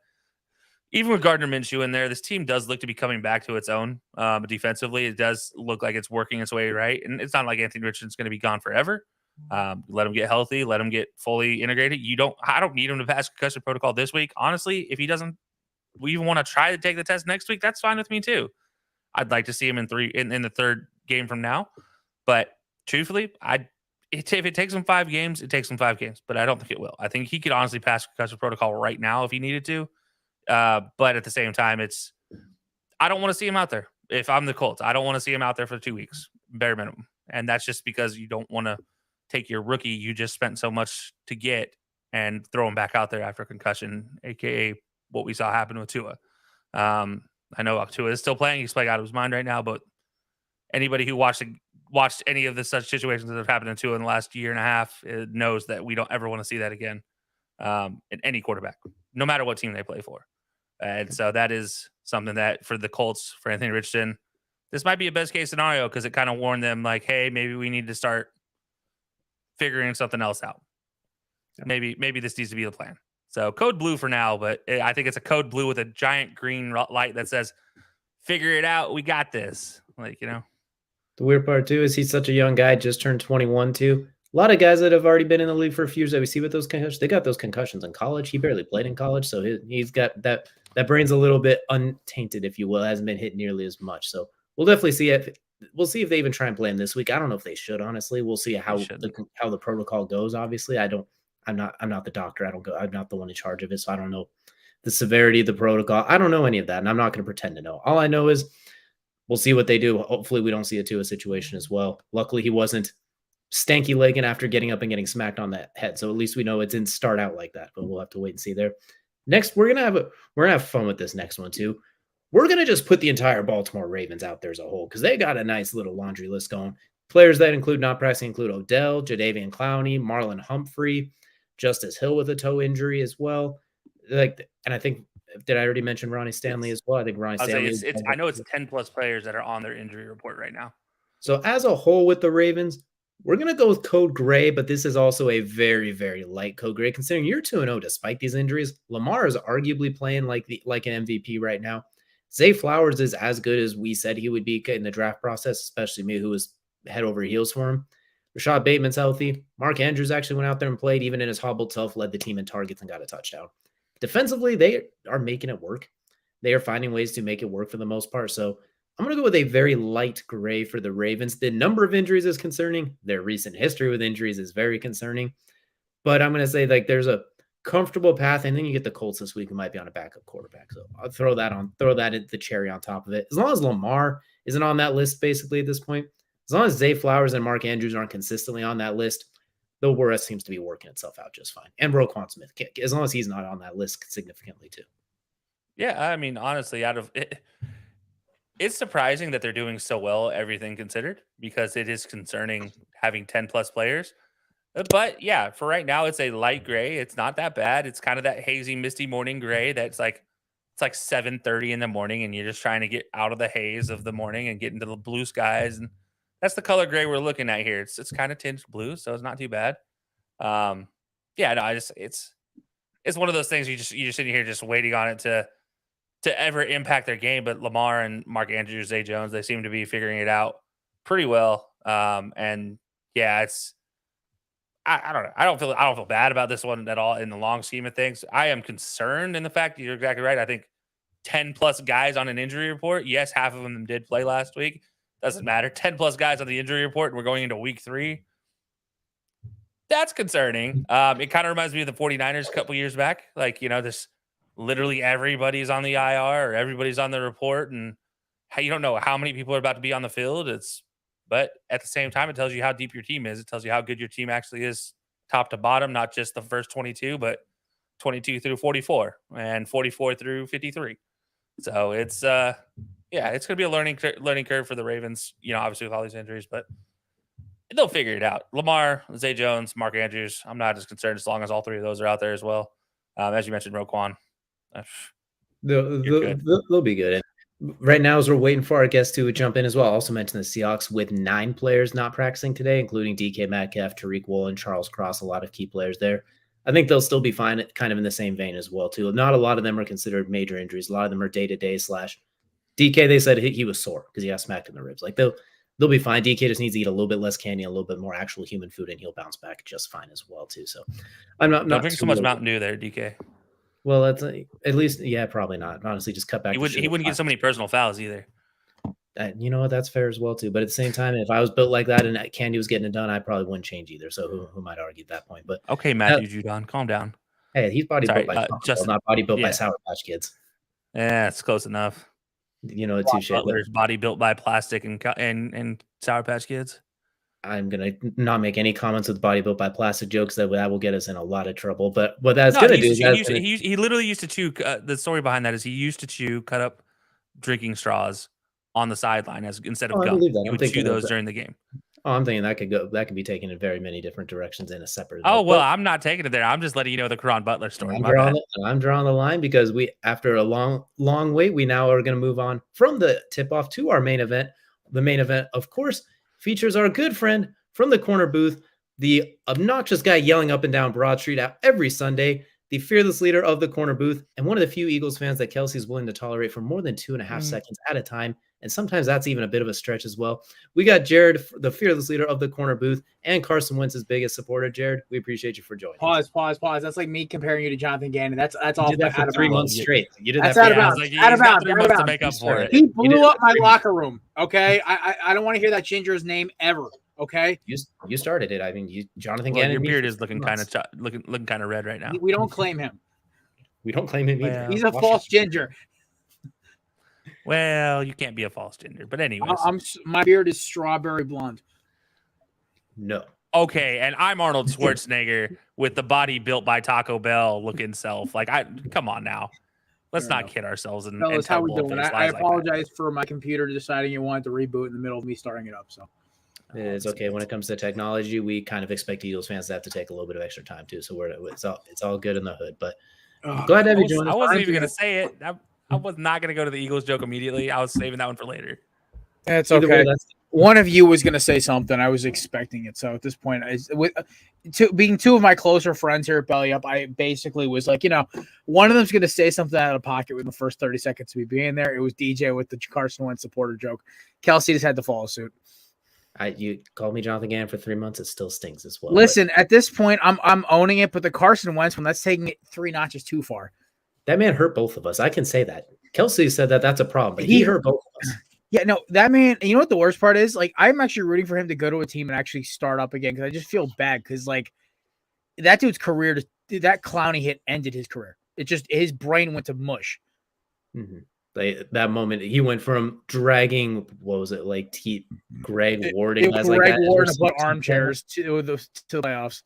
even with Gardner Minshew in there, this team does look to be coming back to its own defensively. It does look like it's working its way right, and it's not like Anthony Richardson's going to be gone forever. Let him get healthy. Let him get fully integrated. I don't need him to pass concussion protocol this week. Honestly, if he doesn't, we even want to try to take the test next week, that's fine with me too. I'd like to see him in the third game from now. But truthfully, if it takes him 5 games, it takes him 5 games. But I don't think it will. I think he could honestly pass concussion protocol right now if he needed to. But at the same time, I don't want to see him out there. If I'm the Colts, I don't want to see him out there for 2 weeks, bare minimum. And that's just because you don't want to take your rookie you just spent so much to get and throw him back out there after concussion, aka what we saw happen with Tua. I know Tua is still playing; he's playing out of his mind right now. But anybody who watched any of the such situations that have happened to Tua in the last year and a half knows that we don't ever want to see that again in any quarterback, no matter what team they play for. And so that is something that for the Colts, for Anthony Richardson, this might be a best case scenario because it kind of warned them like, hey, maybe we need to start figuring something else out. Maybe this needs to be the plan. So code blue for now, but I think it's a code blue with a giant green light that says, figure it out. We got this. Like, you know.
The weird part, too, is he's such a young guy, just turned 21, too. A lot of guys that have already been in the league for a few years that we see with those concussions, they got those concussions in college. He barely played in college, so he's got that brain's a little bit untainted, if you will. It hasn't been hit nearly as much. So we'll definitely see it. We'll see if they even try and play him this week. I don't know if they should, honestly. We'll see how the protocol goes. Obviously, I'm not the doctor. I'm not the one in charge of it, so I don't know the severity of the protocol. I don't know any of that, and I'm not going to pretend to know. All I know is we'll see what they do. Hopefully, we don't see a Tua situation as well. Luckily, he wasn't stanky legging after getting up and getting smacked on that head, so at least we know it didn't start out like that. But we'll have to wait and see there. Next, we're gonna have fun with this next one too. We're gonna just put the entire Baltimore Ravens out there as a whole because they got a nice little laundry list going. Players that include not practicing include Odell, Jadeveon Clowney, Marlon Humphrey, Justice Hill with a toe injury as well. And I think, did I already mention Ronnie Stanley as well? I think Ronnie Stanley.
I know it's 10 plus players that are on their injury report right now.
So as a whole with the Ravens, we're going to go with code gray, but this is also a very, very light code gray considering you're 2-0 despite these injuries. Lamar is arguably playing like an MVP right now. Zay Flowers is as good as we said he would be in the draft process, especially me who was head over heels for him. Rashad Bateman's healthy. Mark Andrews actually went out there and played, even in his hobbled self, led the team in targets and got a touchdown. Defensively, they are making it work. They are finding ways to make it work for the most part. So I'm going to go with a very light gray for the Ravens. The number of injuries is concerning. Their recent history with injuries is very concerning. But I'm going to say there's a comfortable path, and then you get the Colts this week who might be on a backup quarterback. So I'll throw that in the cherry on top of it. As long as Lamar isn't on that list basically at this point, as long as Zay Flowers and Mark Andrews aren't consistently on that list, the rest seems to be working itself out just fine. And Roquan Smith, as long as he's not on that list significantly too.
Yeah, I mean, honestly, out of it, it's surprising that they're doing so well, everything considered, because it is concerning having 10 plus players. But yeah, for right now, it's a light gray. It's not that bad. It's kind of that hazy, misty morning gray that's it's like 7:30 in the morning, and you're just trying to get out of the haze of the morning and get into the blue skies. And that's the color gray we're looking at here. It's kind of tinged blue, so it's not too bad. Yeah, no, it's one of those things you're sitting here just waiting on it to ever impact their game. But Lamar and Mark Andrews, Zay Jones, they seem to be figuring it out pretty well. And yeah, I don't know. I don't feel bad about this one at all in the long scheme of things. I am concerned in the fact that you're exactly right. I think 10 plus guys on an injury report. Yes, half of them did play last week. Doesn't matter. 10 plus guys on the injury report, and we're going into week 3. That's concerning. It kind of reminds me of the 49ers a couple years back. This literally everybody's on the IR or everybody's on the report, and you don't know how many people are about to be on the field. But at the same time, it tells you how deep your team is. It tells you how good your team actually is top to bottom, not just the first 22, but 22 through 44 and 44 through 53. So it's going to be a learning curve for the Ravens, obviously with all these injuries, but they'll figure it out. Lamar, Zay Jones, Mark Andrews, I'm not as concerned as long as all three of those are out there as well. As you mentioned, Roquan.
They'll be good. Right now, as we're waiting for our guests to jump in as well, I also mentioned the Seahawks with 9 players not practicing today, including DK Metcalf, Tariq Woolen, Charles Cross, a lot of key players there. I think they'll still be fine, kind of in the same vein as well, too. Not a lot of them are considered major injuries. A lot of them are day-to-day / DK, they said he was sore because he got smacked in the ribs. They'll be fine. DK just needs to eat a little bit less candy, a little bit more actual human food, and he'll bounce back just fine as well, too. So I'm not
drink so much Mountain Dew there, DK.
Well, that's at least, yeah, probably not. Honestly, just cut back.
He wouldn't get so many personal fouls either.
You know what? That's fair as well, too. But at the same time, if I was built like that and Candy was getting it done, I probably wouldn't change either. So who might argue at that point? But
okay, Matthew Judon, calm down.
Hey, he's body built by not body built by Sour Patch Kids.
Yeah, it's close enough.
Touche.
Butler's body built by plastic and Sour Patch Kids.
I'm gonna not make any comments with body built by plastic jokes that will get us in a lot of trouble. But what that's gonna do is
he literally used to chew. The story behind that is he used to chew cut up drinking straws on the sideline instead of gum. He would chew those during the game.
Oh, I'm thinking that could be taken in very many different directions in a separate.
Oh, well, I'm not taking it there. I'm just letting you know the Karan Butler story.
I'm drawing the line because after a long wait, we now are going to move on from the tip-off to our main event. The main event, of course, features our good friend from the Korner Booth the obnoxious guy yelling up and down Broad Street every Sunday, the fearless leader of the corner booth, and one of the few Eagles fans that Kelsey's willing to tolerate for more than 2.5 seconds at a time. And sometimes that's even a bit of a stretch as well. We got Jared, the fearless leader of the corner booth, and Carson Wentz's biggest supporter. Jared, we appreciate you for joining.
Pause. That's like me comparing you to Jonathan Gannon. That's all.
You did that for 3 months straight. You did
that's
that
out of bounds. Out of bounds.
3 months to make up for it.
He blew up my locker room. Okay, I don't want to hear that ginger's name ever. Okay,
you started it. I mean, Jonathan
Gannon.
Gannon.
Your beard is looking kind of red right now.
We don't claim him.
We don't claim him either.
He's a false ginger.
Well, you can't be a false ginger, but anyways.
My beard is strawberry blonde.
No.
Okay, and I'm Arnold Schwarzenegger with the body built by Taco Bell looking self. Like, come on now. Let's not kid ourselves. And
that's how we're doing. I apologize
like
for my computer deciding it wanted to reboot in the middle of me starting it up. So
it's okay. When it comes to technology, we kind of expect Eagles fans to have to take a little bit of extra time too. So it's all good in the hood. But glad to have you join us.
I wasn't even going to say it. I was not going to go to the Eagles joke immediately. I was saving that one for later.
It's okay. One of you was going to say something. I was expecting it. So at this point, being two of my closer friends here at Belly Up, I basically was like, one of them's going to say something out of pocket within the first 30 seconds of me being there. It was DJ with the Carson Wentz supporter joke. Kelsey just had to follow suit.
You called me Jonathan Gannon for 3 months. It still stings as well.
Listen, at this point, I'm owning it, but the Carson Wentz one, that's taking it 3 notches too far.
That man hurt both of us. I can say that. Kelsey said that's a problem, but he hurt both of us.
Yeah, no, that man, you know what the worst part is? Like, I'm actually rooting for him to go to a team and actually start up again because I just feel bad because, like, that dude's career, that clown he hit ended his career. It just, his brain went to mush.
Mm-hmm. That moment, he went from dragging, what was it, like Greg Ward and guys like that.
Greg Ward about armchairs to the playoffs.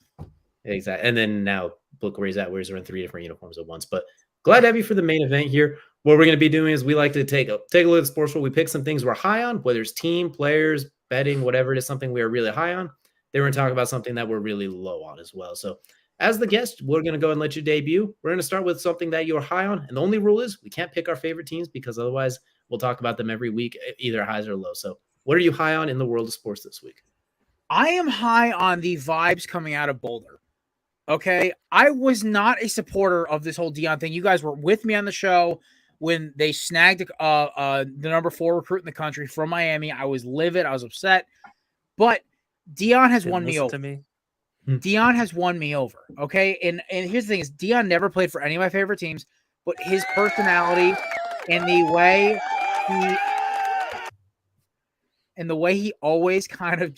Exactly. And then now, look where he's at, where he's wearing 3 different uniforms at once. But glad to have you for the main event here. What we're going to be doing is we like to take a look at the sports world. We pick some things we're high on, whether it's team, players, betting, whatever it is, something we are really high on. Then we're going to talk about something that we're really low on as well. So as the guest, we're going to go and let you debut. We're going to start with something that you're high on. And the only rule is we can't pick our favorite teams because otherwise we'll talk about them every week, either highs or lows. So what are you high on in the world of sports this week?
I am high on the vibes coming out of Boulder. Okay. I was not a supporter of this whole Deion thing. You guys were with me on the show when they snagged the number 4 recruit in the country from Miami. I was livid. I was upset. But Deion has won me over. Deion has won me over. Okay. And here's the thing is Deion never played for any of my favorite teams, but his personality and the way he always kind of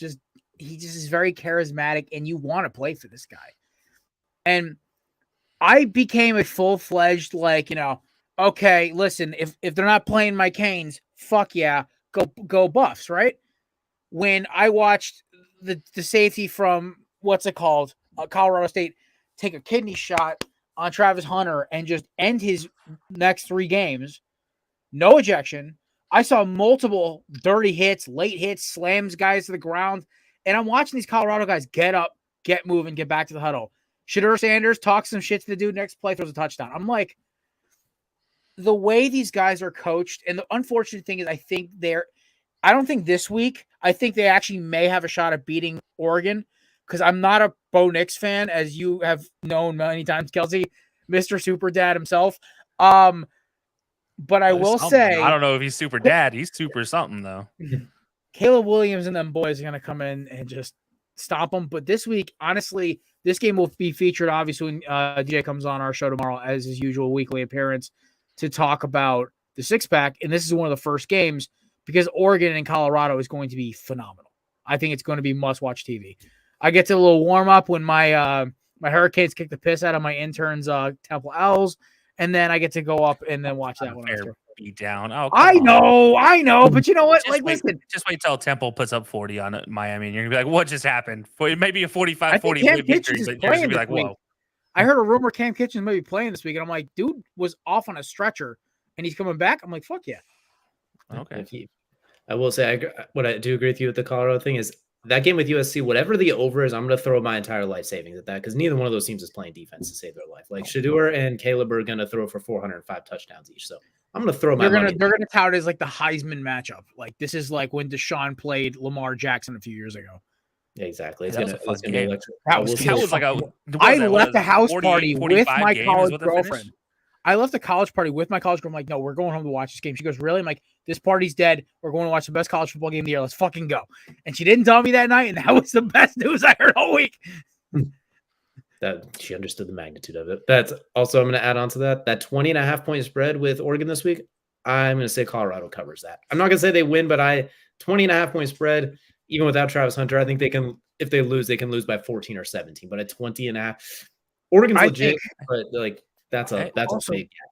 he just is very charismatic and you want to play for this guy. And I became a full-fledged, okay, listen, if they're not playing my Canes, fuck yeah, go Buffs, right? When I watched the safety from, Colorado State take a kidney shot on Travis Hunter and just end his next 3 games, no ejection. I saw multiple dirty hits, late hits, slams guys to the ground, and I'm watching these Colorado guys get up, get moving, get back to the huddle. Shedeur Sanders talks some shit to the dude, next play throws a touchdown. I'm like, the way these guys are coached, and the unfortunate thing is I don't think this week, I think they actually may have a shot at beating Oregon because I'm not a Bo Nix fan, as you have known many times, Kelsey, Mr. Super Dad himself. But I will say,
I don't know if he's super dad. He's super something, though.
Caleb Williams and them boys are going to come in and just stop them. But this week, honestly, this game will be featured, obviously, when DJ comes on our show tomorrow as his usual weekly appearance to talk about the 6-pack. And this is one of the first games because Oregon and Colorado is going to be phenomenal. I think it's going to be must-watch TV. I get to a little warm-up when my Hurricanes kick the piss out of my intern's Temple Owls, and then I get to go up and then watch that one after.
Beat down. Oh,
I know, but you know what? Listen.
Just wait till Temple puts up 40 on Miami, and you're gonna be like, "What just happened?" Maybe a 45-40
Cam
victory,
Kitchens
but you're gonna be like, "Whoa!"
I heard a rumor Cam Kitchens may be playing this week, and I'm like, dude was off on a stretcher, and he's coming back. I'm like, fuck yeah.
Okay. I will say, what I do agree with you with the Colorado thing is that game with USC, whatever the over is, I'm going to throw my entire life savings at that because neither one of those teams is playing defense to save their life. Like Shedeur and Caleb are going to throw for 405 touchdowns each. So I'm going to throw my money.
They're going to tout it as like the Heisman matchup. Like this is like when Deshaun played Lamar Jackson a few years ago.
Exactly. It's
That
gonna,
was a fun
it's gonna
game.
be electric.
That
I
was
will
good.
say
That
this.
was like a.
I
What
left
was
the
it,
house
40,
party with
45
my
games is
college
what the finish?
girlfriend. I left the college party with my college girlfriend. I'm like, no, we're going home to watch this game. She goes, really? I'm like, this party's dead. We're going to watch the best college football game of the year. Let's fucking go. And she didn't tell me that night, and that was the best news I heard all week.
That she understood the magnitude of it. That's also, I'm going to add on to that 20.5 point spread with Oregon this week. I'm going to say Colorado covers that. I'm not going to say they win, but 20.5 point spread, even without Travis Hunter, I think they can, if they lose, they can lose by 14 or 17, but at 20.5, Oregon's legit, but like that's a big gap.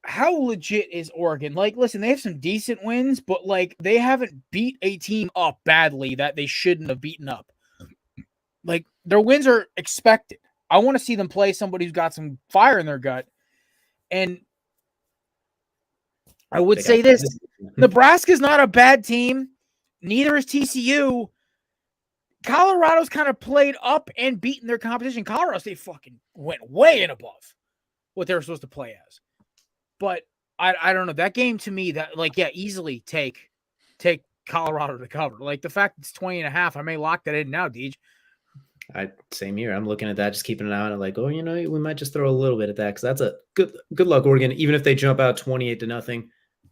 How legit is Oregon? Like, listen, they have some decent wins, but like they haven't beat a team up badly that they shouldn't have beaten up. Like, their wins are expected. I want to see them play somebody who's got some fire in their gut. And I would say this: Nebraska's not a bad team. Neither is TCU. Colorado's kind of played up and beaten their competition. Colorado State fucking went way and above what they were supposed to play as. But I don't know. That game to me, that like, yeah, easily take Colorado to cover. Like the fact it's 20.5, I may lock that in now, Deej.
Same here. I'm looking at that, just keeping an eye on it. Like, oh, we might just throw a little bit at that because that's a good luck, Oregon. Even if they jump out 28-0,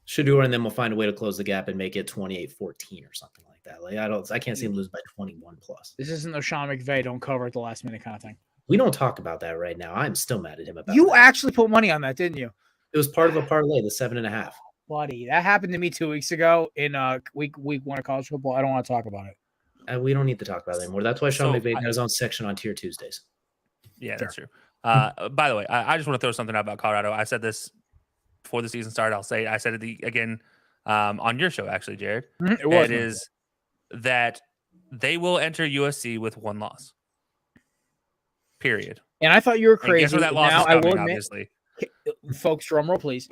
Shedeur, and then we'll find a way to close the gap and make it 28-14 or something like that. Like I can't see them lose by 21 plus.
This isn't the Sean McVay don't cover at the last minute kind of thing.
We don't talk about that right now. I'm still mad at him about.
You
that.
actually put money on that, didn't you?
It was part of a parlay, the 7.5.
Buddy, that happened to me 2 weeks ago in week 1 of college football. I don't want to talk about it.
We don't need to talk about it anymore. That's why Sean McVay had his own section on Tier Tuesdays.
Yeah, that's true. By the way, I just want to throw something out about Colorado. I said this before the season started. I said it again on your show, actually, Jared. It is that they will enter USC with 1 loss. Period.
And I thought you were crazy.
Guess where that loss is coming, I will admit, obviously.
Folks, drum roll, please.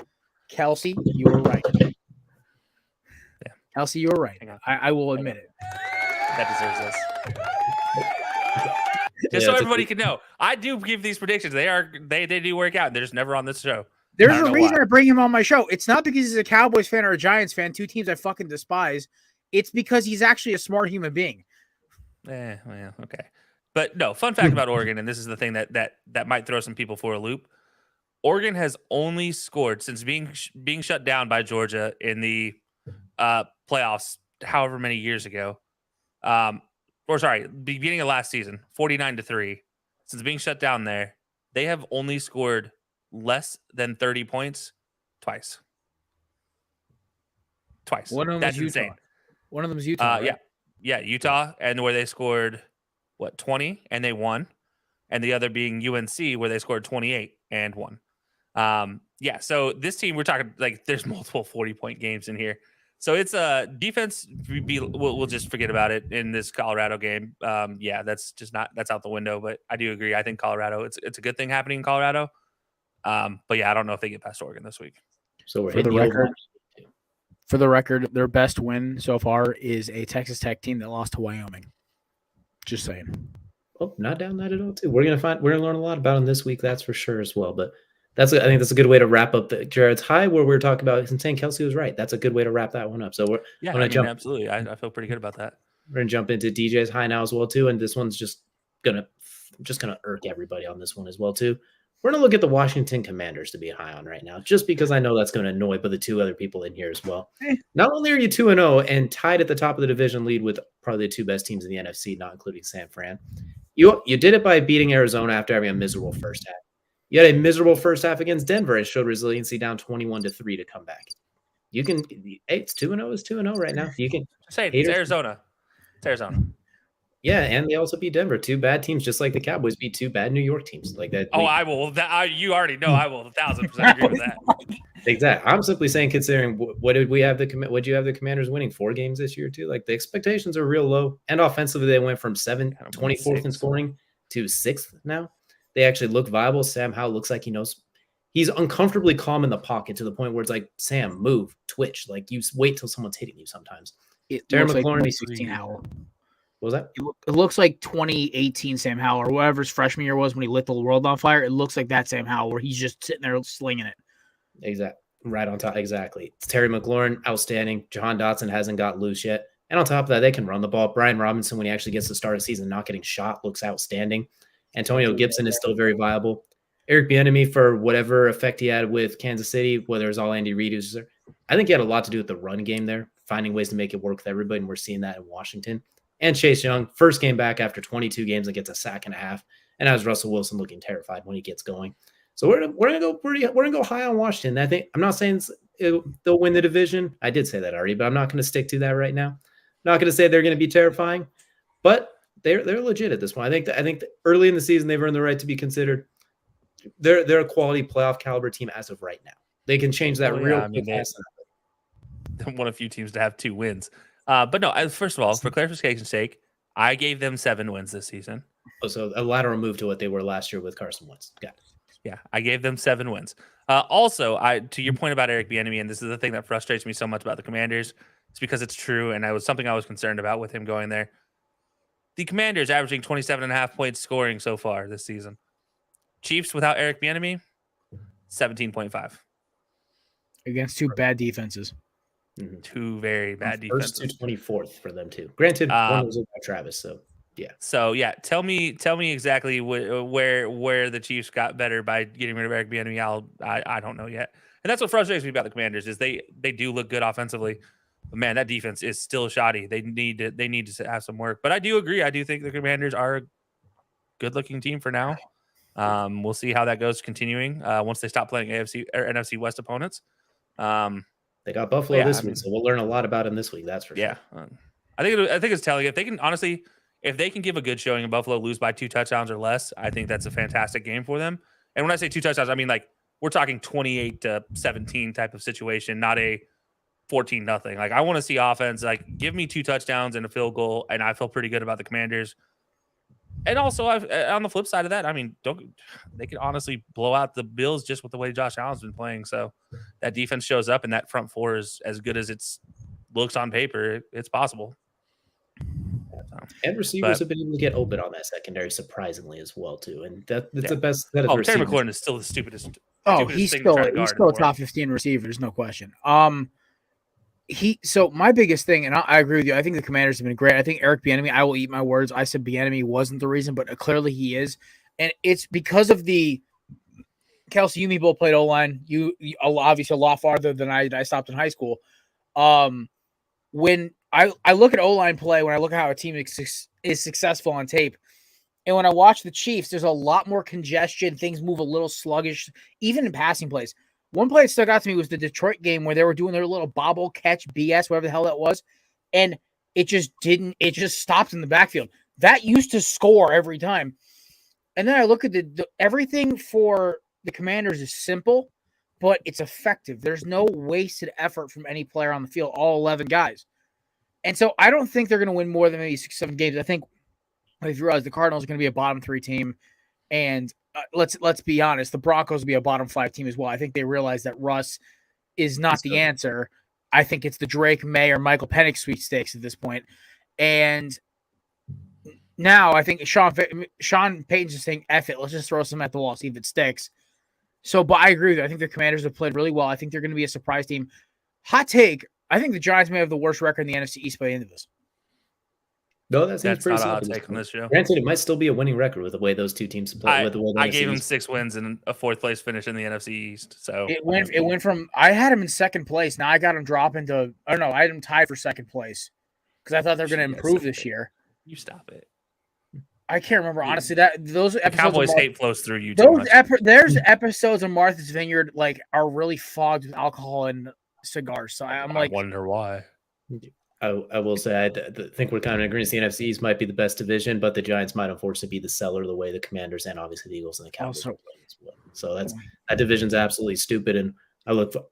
Kelsey, you were right.
Yeah.
Kelsey, you were right. I will admit it.
That deserves this. Just so everybody can know, I do give these predictions. They do work out. They're just never on this show.
There's a reason I bring him on my show. It's not because he's a Cowboys fan or a Giants fan, 2 teams I fucking despise. It's because he's actually a smart human being.
Well, okay. But no, fun fact about Oregon, and this is the thing that might throw some people for a loop. Oregon has only scored since being shut down by Georgia in the playoffs, however many years ago. Beginning of last season, 49-3. Since being shut down there, they have only scored less than 30 points twice.
One of them
That's
is Utah.
insane.
One of them is Utah. Right?
Yeah, Utah, and where they scored 20 and they won, and the other being UNC where they scored 28 and won. So this team, we're talking like there's multiple 40-point games in here. So it's a defense. We'll just forget about it in this Colorado game. That's out the window. But I do agree. I think Colorado. It's a good thing happening in Colorado. But yeah, I don't know if they get past Oregon this week.
So we're
for the record, their best win so far is a Texas Tech team that lost to Wyoming. Just saying.
Oh, not down that at all. Too. We're gonna learn a lot about them this week. That's for sure as well. But I think that's a good way to wrap up Jared's high, where we were talking about and saying Kelsey was right. That's a good way to wrap that one up. So
absolutely. I feel pretty good about that.
We're gonna jump into DJ's high now as well too, and this one's just gonna irk everybody on this one as well too. We're gonna look at the Washington Commanders to be high on right now, just because I know that's gonna annoy but the 2 other people in here as well. Not only are you 2-0 and tied at the top of the division lead with probably the 2 best teams in the NFC, not including San Fran, you did it by beating Arizona after having a miserable first half. You had a miserable first half against Denver and showed resiliency down 21-3 to come back. You can, it's 2-0 is 2-0 right now. You can
say it's Arizona. It's Arizona.
Yeah, and they also beat Denver. 2 bad teams, just like the Cowboys beat 2 bad New York teams like that.
Oh, I will. You already know I will 1,000% agree with that.
Exactly. I'm simply saying, considering what did you have the Commanders winning 4 games this year too? Like the expectations are real low, and offensively they went from 24th in scoring to 6th now. They actually look viable. Sam Howell looks like he knows. He's uncomfortably calm in the pocket to the point where it's like, Sam, move, twitch. Like you wait till someone's hitting you sometimes.
Terry McLaurin, 2016 Howell.
What was that?
It looks like 2018 Sam Howell or whatever his freshman year was when he lit the world on fire. It looks like that Sam Howell where he's just sitting there slinging it.
Exactly. Right on top. Exactly. It's Terry McLaurin, outstanding. Jahan Dotson hasn't got loose yet. And on top of that, they can run the ball. Brian Robinson, when he actually gets to start a season not getting shot, looks outstanding. Antonio Gibson is still very viable. Eric Bieniemy, for whatever effect he had with Kansas City, whether it was all Andy Reid, I think he had a lot to do with the run game there, finding ways to make it work with everybody, and we're seeing that in Washington. And Chase Young, first game back after 22 games and gets a sack and a half. And as Russell Wilson looking terrified when he gets going. So we're gonna go high on Washington. I'm not saying they'll win the division. I did say that already, but I'm not going to stick to that right now. Not going to say they're going to be terrifying, but they're legit at this point. I think early in the season they've earned the right to be considered. They're a quality playoff caliber team as of right now. They can change that fast.
They're one of few teams to have 2 wins. But no, first of all, for clarification's sake, I gave them 7 wins this season.
Oh, so a lateral move to what they were last year with Carson Wentz. Got it.
Yeah, I gave them 7 wins. Also, to your point about Eric Bieniemy, and this is the thing that frustrates me so much about the Commanders, it's because it's true, and it was something I was concerned about with him going there. The Commanders averaging 27.5 points scoring so far this season. Chiefs without Eric Bieniemy, 17.5.
Against 2 bad defenses.
2 very bad defenses.
First to 24th for them too. Granted, one was about Travis, so yeah.
So yeah, tell me exactly where the Chiefs got better by getting rid of Eric Bieniemy. I don't know yet, and that's what frustrates me about the Commanders is they do look good offensively, but man, that defense is still shoddy. They need to have some work. But I do agree. I do think the Commanders are a good looking team for now. We'll see how that goes continuing once they stop playing AFC or NFC West opponents.
They got Buffalo this week, so we'll learn a lot about them this week. That's for sure.
Yeah, I think it's telling. If they can honestly. If they can give a good showing in Buffalo, lose by 2 touchdowns or less, I think that's a fantastic game for them. And when I say 2 touchdowns, I mean like we're talking 28-17 type of situation, not a 14-0. Like I want to see offense. Like give me 2 touchdowns and a field goal, and I feel pretty good about the Commanders. And also, on the flip side of that, I mean, they could honestly blow out the Bills just with the way Josh Allen's been playing. So that defense shows up, and that front 4 is as good as it looks on paper. It's possible.
And receivers have been able to get open on that secondary surpendary as well too, and that's the best. Terry
McLaurin is still the stupidest.
He's still a top 15 receiver. There's no question. So my biggest thing, and I agree with you. I think the Commanders have been great. I think Eric Bieniemy. I will eat my words. I said Bieniemy wasn't the reason, but clearly he is, and it's because of the Kelsey. You both played O-line. You obviously a lot farther than I stopped in high school. When I look at O-line play, when I look at how a team is successful on tape, and when I watch the Chiefs, there's a lot more congestion. Things move a little sluggish, even in passing plays. One play that stuck out to me was the Detroit game where they were doing their little bobble catch BS, whatever the hell that was, and it just stopped in the backfield. That used to score every time. And then I look at everything for the Commanders is simple, but it's effective. There's no wasted effort from any player on the field, all 11 guys. And so I don't think they're going to win more than maybe 6-7 games. I think if you realize the Cardinals are going to be a bottom 3 team, and let's be honest, the Broncos will be a bottom 5 team as well. I think they realize that Russ is not the answer. I think it's the Drake May or Michael Penix sweepstakes at this point. And now I think Sean Payton's just saying, F it, let's just throw some at the wall, see if it sticks. So, but I agree with you. I think the Commanders have played really well. I think they're going to be a surprise team. Hot take, I think the Giants may have the worst record in the NFC East by the end of this.
No, that's
not a hot take on this show.
Granted, it might still be a winning record with the way those two teams play.
I gave them 6 wins and a 4th place finish in the NFC East. So
it went from I had him in 2nd place. Now I got him dropping to I had him tied for 2nd place because I thought they're going to improve this year.
You stop it.
I can't remember honestly. That those episodes
Cowboys hate flows through you.
There's episodes of Martha's Vineyard are really fogged with alcohol and cigars. So I
wonder why.
I will say I think we're kind of in agreement. The NFC East might be the best division, but the Giants might unfortunately be the seller the way the Commanders and obviously the Eagles and the Cowboys are playing as well. So that division's absolutely stupid. And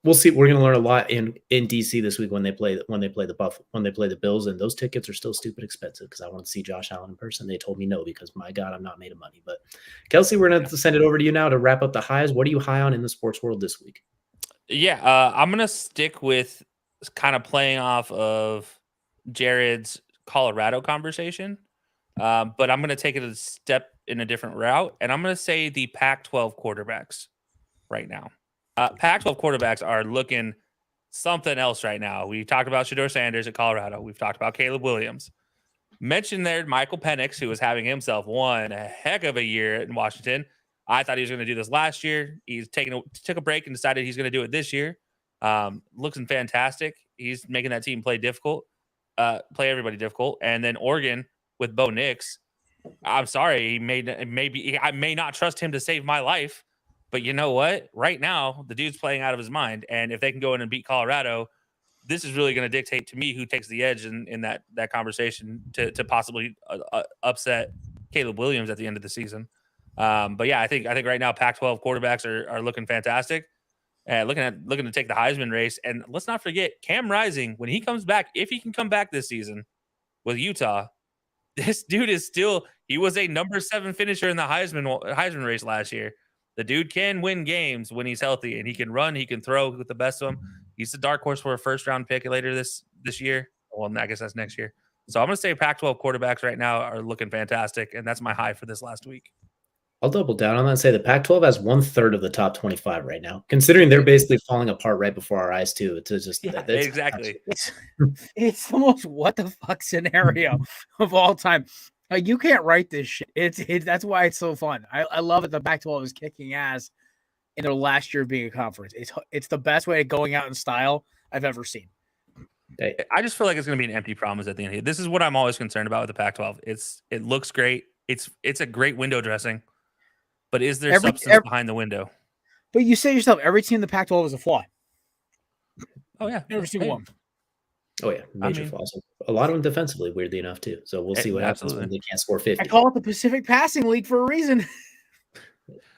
we'll see. We're going to learn a lot in DC this week when they play the Bills, and those tickets are still stupid expensive because I want to see Josh Allen in person. They told me no because my God, I'm not made of money. But Kelsey, we're going to send it over to you now to wrap up the highs. What are you high on in the sports world this week?
Yeah, I'm going to stick with kind of playing off of Jared's Colorado conversation, but I'm going to take it a step in a different route, and I'm going to say the Pac-12 quarterbacks right now. Pac-12 quarterbacks are looking something else right now. We talked about Shedeur Sanders at Colorado. We've talked about Caleb Williams. Mentioned there Michael Penix, who was having himself one heck of a year in Washington. I thought he was going to do this last year. He's took a break and decided he's going to do it this year. Looking fantastic. He's making that team play everybody difficult. And then Oregon with Bo Nix. I'm sorry, I may not trust him to save my life, but you know what? Right now, the dude's playing out of his mind. And if they can go in and beat Colorado, this is really going to dictate to me who takes the edge in that conversation to possibly upset Caleb Williams at the end of the season. But yeah, I think right now Pac-12 quarterbacks are looking fantastic. Looking to take the Heisman race. And let's not forget Cam Rising, when he comes back, if he can come back this season with Utah, this dude he was a number 7 finisher in the Heisman race last year. The dude can win games when he's healthy, and he can run, he can throw with the best of them. He's the dark horse for a first-round pick later this year. Well, I guess that's next year. So I'm going to say Pac-12 quarterbacks right now are looking fantastic, and that's my high for this last week.
I'll double down on that and say the Pac-12 has 1/3 of the top 25 right now, considering they're basically falling apart right before our eyes too. It's just
exactly.
It's the most what the fuck scenario of all time. Like, you can't write this shit. That's why it's so fun. I love it. The Pac-12 is kicking ass in their last year of being a conference. It's the best way of going out in style I've ever seen.
I just feel like it's going to be an empty promise at the end of it. This is what I'm always concerned about with the Pac-12. It looks great. It's a great window dressing, but is there substance behind the window?
But you say yourself, every team in the Pac-12 is a flaw.
Oh yeah,
every single one.
Oh yeah, major flaws. A lot of them defensively, weirdly enough too. So we'll see what happens when they can't score 50.
I call it the Pacific Passing League for a reason.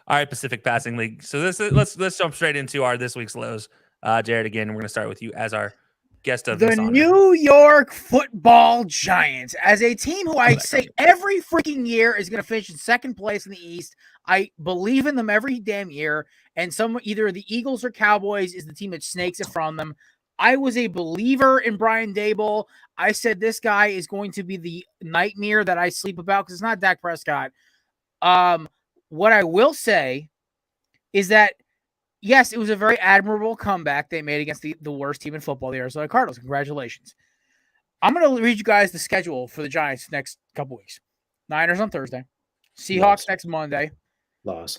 All right, Pacific Passing League. So let's jump straight into our this week's lows. Jared, again, we're going to start with you as our guest of
the New York Football Giants, as a team who I say every freaking year is going to finish in second place in the East. I believe in them every damn year, and either the Eagles or Cowboys is the team that snakes it from them. I was a believer in Brian Daboll. I said this guy is going to be the nightmare that I sleep about because it's not Dak Prescott. What I will say is that, yes, it was a very admirable comeback they made against the worst team in football, the Arizona Cardinals. Congratulations. I'm going to read you guys the schedule for the Giants next couple weeks. Niners on Thursday. Seahawks next Monday.
Loss.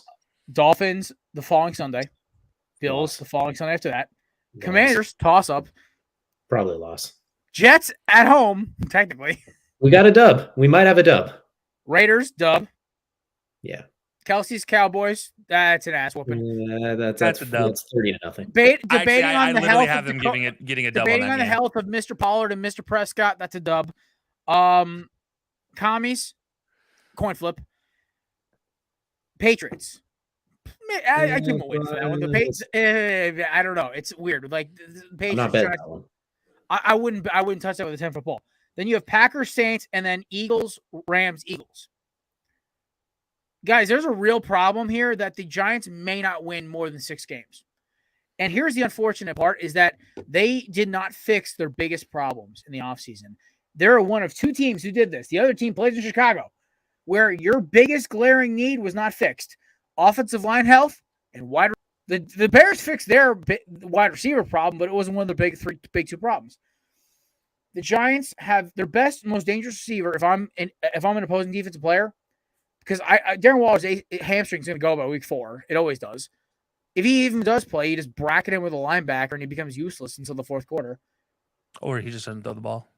Dolphins the following Sunday. Bills the following Sunday after that. Loss. Commanders, toss-up.
Probably a loss.
Jets at home, technically.
We got a dub. We might have a dub.
Raiders, dub.
Yeah.
Kelsey's Cowboys, that's an ass whooping.
That's a dub. That's 30-0.
Debating on the health
have them getting a dub.
Debating on the health of Mr. Pollard and Mr. Prescott, that's a dub. Commies, coin flip. Patriots. I give them a win for that one. The Patriots, I don't know. It's weird. Like the Patriots.
I'm not betting that one.
I wouldn't touch that with a 10-foot ball. Then you have Packers, Saints, and then Eagles, Rams, Eagles. Guys, there's a real problem here that the Giants may not win more than 6 games. And here's the unfortunate part is that they did not fix their biggest problems in the offseason. They're one of 2 teams who did this. The other team plays in Chicago, where your biggest glaring need was not fixed. Offensive line health and wide. The Bears fixed their wide receiver problem, but it wasn't one of the big 2 problems. The Giants have their best, most dangerous receiver. If I'm an opposing defensive player, because Darren Waller's hamstring's going to go by week 4. It always does. If he even does play, you just bracket him with a linebacker and he becomes useless until the 4th quarter.
Or he just doesn't throw the ball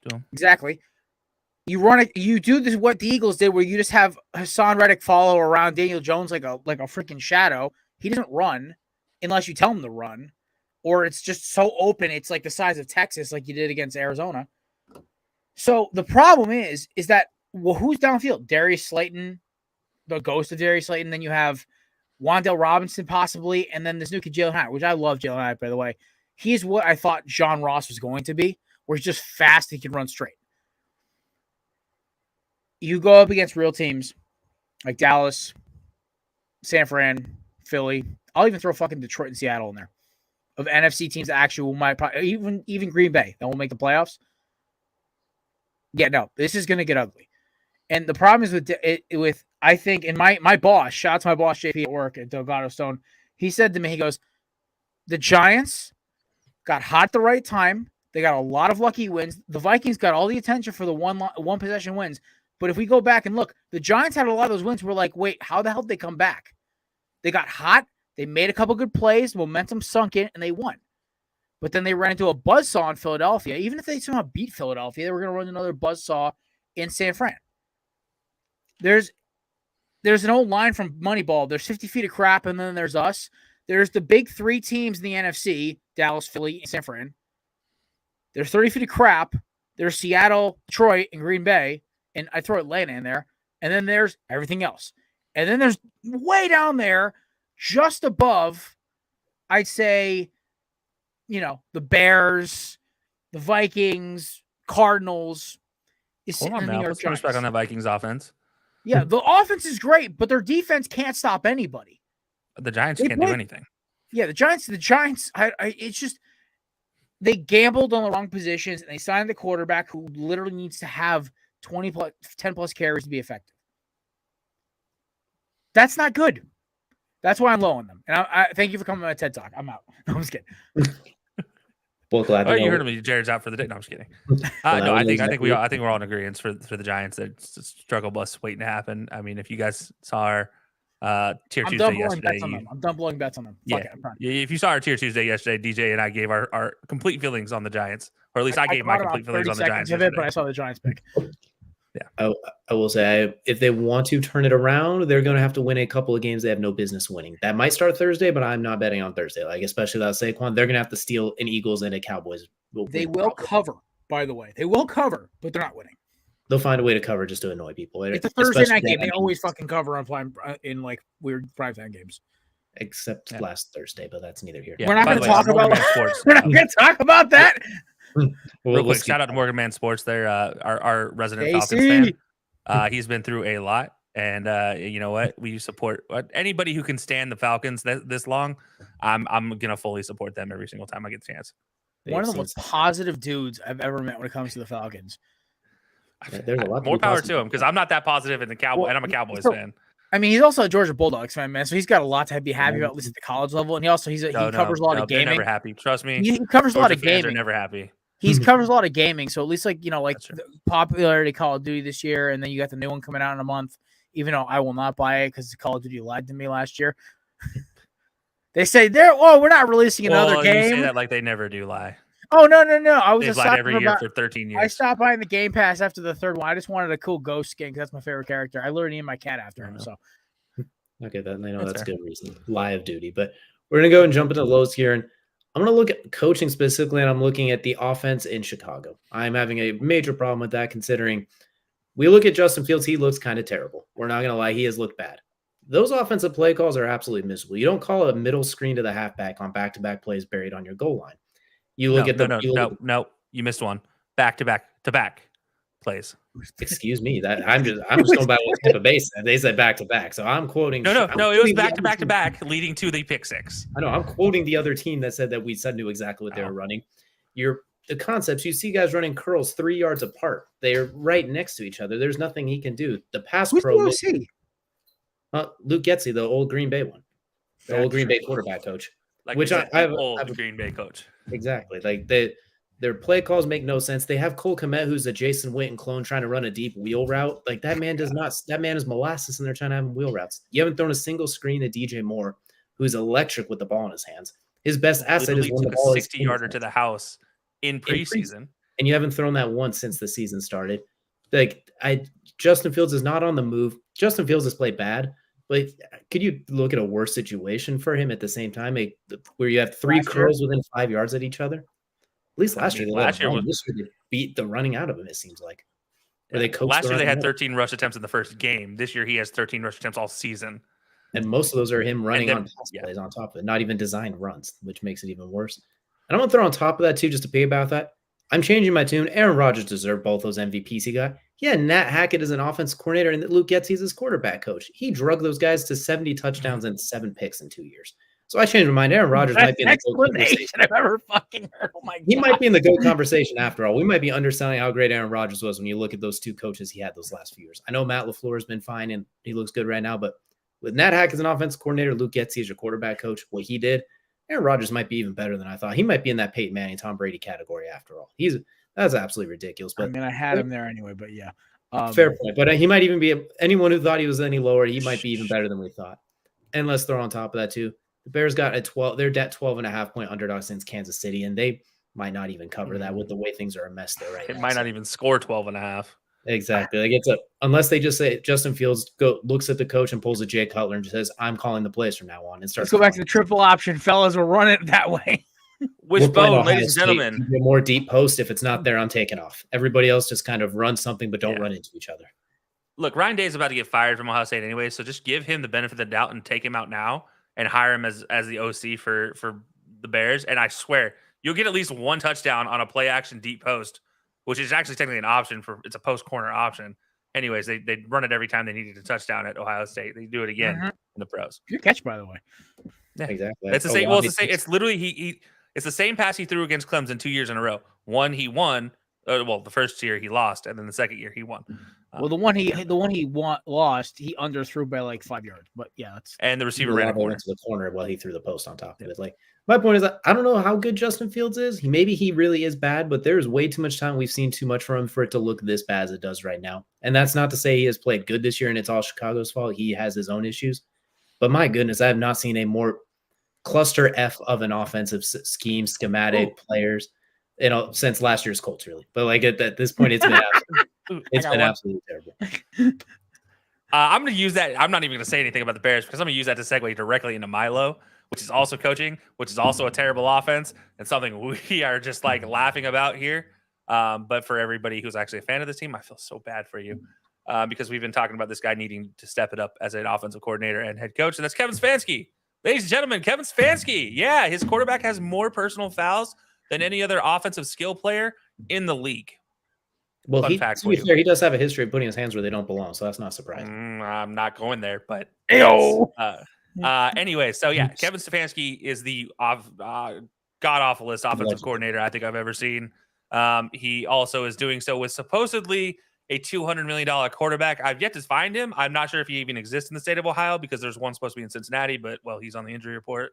to him.
Exactly. You run it. You do this what the Eagles did, where you just have Hassan Reddick follow around Daniel Jones like a freaking shadow. He doesn't run unless you tell him to run, or it's just so open. It's like the size of Texas, like you did against Arizona. So the problem is that who's downfield? Darius Slayton, the ghost of Darius Slayton. Then you have Wan'Dale Robinson possibly, and then this new kid Jalen Hyatt, which I love Jalen Hyatt, by the way. He's what I thought John Ross was going to be, where he's just fast. He can run straight. You go up against real teams like Dallas, San Fran, Philly. I'll even throw fucking Detroit and Seattle in there. Of NFC teams that actually might even Green Bay that will make the playoffs. Yeah, no, this is going to get ugly. And the problem is with I think, and my boss, shout out to my boss JP at work at Delgado Stone, he said to me, he goes, the Giants got hot at the right time. They got a lot of lucky wins. The Vikings got all the attention for the one possession wins. But if we go back and look, the Giants had a lot of those wins. We're like, wait, how the hell did they come back? They got hot. They made a couple good plays. Momentum sunk in, and they won. But then they ran into a buzzsaw in Philadelphia. Even if they somehow beat Philadelphia, they were going to run another buzzsaw in San Fran. There's an old line from Moneyball. There's 50 feet of crap, and then there's us. There's the big three teams in the NFC, Dallas, Philly, and San Fran. There's 30 feet of crap. There's Seattle, Detroit, and Green Bay. And I throw Atlanta in there. And then there's everything else. And then there's way down there, just above, I'd say, the Bears, the Vikings, Cardinals.
Hold on, Mal. Let's push back on that Vikings offense.
Yeah, the offense is great, but their defense can't stop anybody.
The Giants can't do anything.
Yeah, the Giants, it's just they gambled on the wrong positions, and they signed the quarterback who literally needs to have 10 plus carries to be effective. That's not good. That's why I'm low on them. And I thank you for coming on my TED Talk. I'm out. No, I'm just kidding.
Well, glad
you heard me. Jared's out for the day. No, I'm just kidding. No, I think we're all in agreement for the Giants. It's a struggle bus waiting to happen. I mean, if you guys saw our Tier Tuesday yesterday,
I'm done blowing bets on them.
Yeah, if you saw our Tier Tuesday yesterday, DJ and I gave our complete feelings on the Giants, or at least I gave my complete feelings on the Giants.
But I saw the Giants pick.
Yeah, I will say if they want to turn it around, they're going to have to win a couple of games they have no business winning. That might start Thursday, but I'm not betting on Thursday. Like especially without Saquon, they're going to have to steal an Eagles and a Cowboys.
They will cover, by the way. They will cover, but they're not winning.
They'll find a way to cover just to annoy people.
It's a Thursday night game. They always fucking cover on in like weird primetime games.
Except last Thursday, but that's neither here.
Yeah. We're not going to talk about sports. We're not going to talk about that.
Real quick, shout out to Morgan Man Sports. They're our resident Falcons fan. He's been through a lot, and you know what? We support anybody who can stand the Falcons this long. I'm gonna fully support them every single time I get the chance.
One of the most positive dudes I've ever met when it comes to the Falcons.
There's a lot
more power to him because I'm not that positive in the Cowboys, and I'm a Cowboys fan.
I mean, he's also a Georgia Bulldogs fan, man. So he's got a lot to be happy about, at least at the college level. And he also he covers a lot of gaming.
They're never happy. Trust me.
He covers a lot of gaming.
They're never happy.
He covers a lot of gaming, so at least the popularity of Call of Duty this year, and then you got the new one coming out in a month. Even though I will not buy it because Call of Duty lied to me last year. They say we're not releasing another game.
You say that like they never do lie.
Oh no! I was
They've
just
lied every year for 13 years.
I stopped buying the Game Pass after the third one. I just wanted a cool ghost skin because that's my favorite character. I literally named my cat after him. So
okay, then I know that's good reason. Lie of duty, but we're gonna go and jump into lows here and. I'm going to look at coaching specifically, and I'm looking at the offense in Chicago. I'm having a major problem with that considering we look at Justin Fields. He looks kind of terrible. We're not going to lie. He has looked bad. Those offensive play calls are absolutely miserable. You don't call a middle screen to the halfback on back-to-back plays buried on your goal line. You look
No, you missed one. Back-to-back plays.
Excuse me. I'm just going by what Tampa Bay said. They said back to back, so I'm quoting.
No. It was back to back, leading to the pick six.
I know. I'm quoting the other team that said that we knew exactly what they were running. The concepts you see guys running curls 3 yards apart. They're right next to each other. There's nothing he can do. The pass pro.
Who's the OC?
Luke Getsy, the old Green Bay one, the old Green Bay quarterback coach.
Which I have a Green Bay coach.
Exactly. Like their play calls make no sense. They have Cole Kmet, who's a Jason Witten clone, trying to run a deep wheel route. Like that man does not. That man is molasses, and they're trying to have him wheel routes. You haven't thrown a single screen to DJ Moore, who's electric with the ball in his hands. His best asset is when the ball is
60-yarder to the house in preseason,
and you haven't thrown that once since the season started. Justin Fields is not on the move. Justin Fields has played bad, but could you look at a worse situation for him at the same time, where you have three curls within 5 yards at each other? At least last year, they beat the running out of him, it seems like.
Last year, they had 13 rush attempts in the first game. This year, he has 13 rush attempts all season.
And most of those are him running on pass plays on top of it, not even designed runs, which makes it even worse. And I'm going to throw on top of that, too, just to pay about that. I'm changing my tune. Aaron Rodgers deserved both those MVPs he got. Yeah, Nat Hackett is an offensive coordinator, and Luke Getsy is his quarterback coach. He drug those guys to 70 touchdowns and 7 picks in 2 years. So I changed my mind. Aaron Rodgers might be in the GOAT conversation.
I've ever fucking heard. Oh my God.
He might be in the GOAT conversation after all. We might be underselling how great Aaron Rodgers was when you look at those two coaches he had those last few years. I know Matt LaFleur has been fine and he looks good right now, but with Nat Hackett as an offensive coordinator, Luke Getsy as your quarterback coach, what he did, Aaron Rodgers might be even better than I thought. He might be in that Peyton Manning, Tom Brady category after all. That's absolutely ridiculous. But
I mean, I had him there anyway, but yeah.
Fair point. But he might even be anyone who thought he was any lower. He might be even better than we thought. And let's throw on top of that too. The Bears got they're at 12.5-point underdog since Kansas City, and they might not even cover that with the way things are a mess there right now.
It might not even score 12.5.
Exactly. Like unless they just say Justin Fields looks at the coach and pulls a Jay Cutler and just says, "I'm calling the plays from now on," and starts.
Let's go back to the triple option, fellas. We'll run it that way.
Wishbone, ladies and gentlemen.
More deep post. If it's not there, I'm taking off. Everybody else just kind of run something, but don't run into each other.
Look, Ryan Day is about to get fired from Ohio State anyway, so just give him the benefit of the doubt and take him out now and hire him as the OC for the Bears. And I swear, you'll get at least one touchdown on a play action deep post, which is actually technically an option it's a post corner option. Anyways, they run it every time they needed a touchdown at Ohio State. They do it again in the pros.
Good catch, by the way.
Yeah, exactly.
It's the same. Well, it's the same. It's literally it's the same pass he threw against Clemson 2 years in a row. One he won. The first year he lost, and then the second year he won.
Well, the one he lost, he underthrew by like 5 yards. But yeah,
and the receiver ran
went to the corner while he threw the post on top of it. Like my point is, I don't know how good Justin Fields is. Maybe he really is bad, but there's way too much time. We've seen too much from him for it to look this bad as it does right now. And that's not to say he has played good this year and it's all Chicago's fault. He has his own issues. But my goodness, I have not seen a more cluster F of an offensive scheme, schematic, players, since last year's Colts, really. But like at this point, it's been absolutely terrible.
I'm going to use that. I'm not even going to say anything about the Bears because I'm going to use that to segue directly into Milo, which is also coaching, which is also a terrible offense and something we are just like laughing about here. But for everybody who's actually a fan of this team, I feel so bad for you because we've been talking about this guy needing to step it up as an offensive coordinator and head coach, and that's Kevin Stefanski. Ladies and gentlemen, Kevin Stefanski. Yeah, his quarterback has more personal fouls than any other offensive skill player in the league.
Well, to be fair, he does have a history of putting his hands where they don't belong, so that's not surprising.
I'm not going there, but anyway, so yeah, Kevin Stefanski is the god-awfulest offensive coordinator I think I've ever seen. He also is doing so with supposedly a $200 million quarterback. I've yet to find him. I'm not sure if he even exists in the state of Ohio because there's one supposed to be in Cincinnati, but he's on the injury report.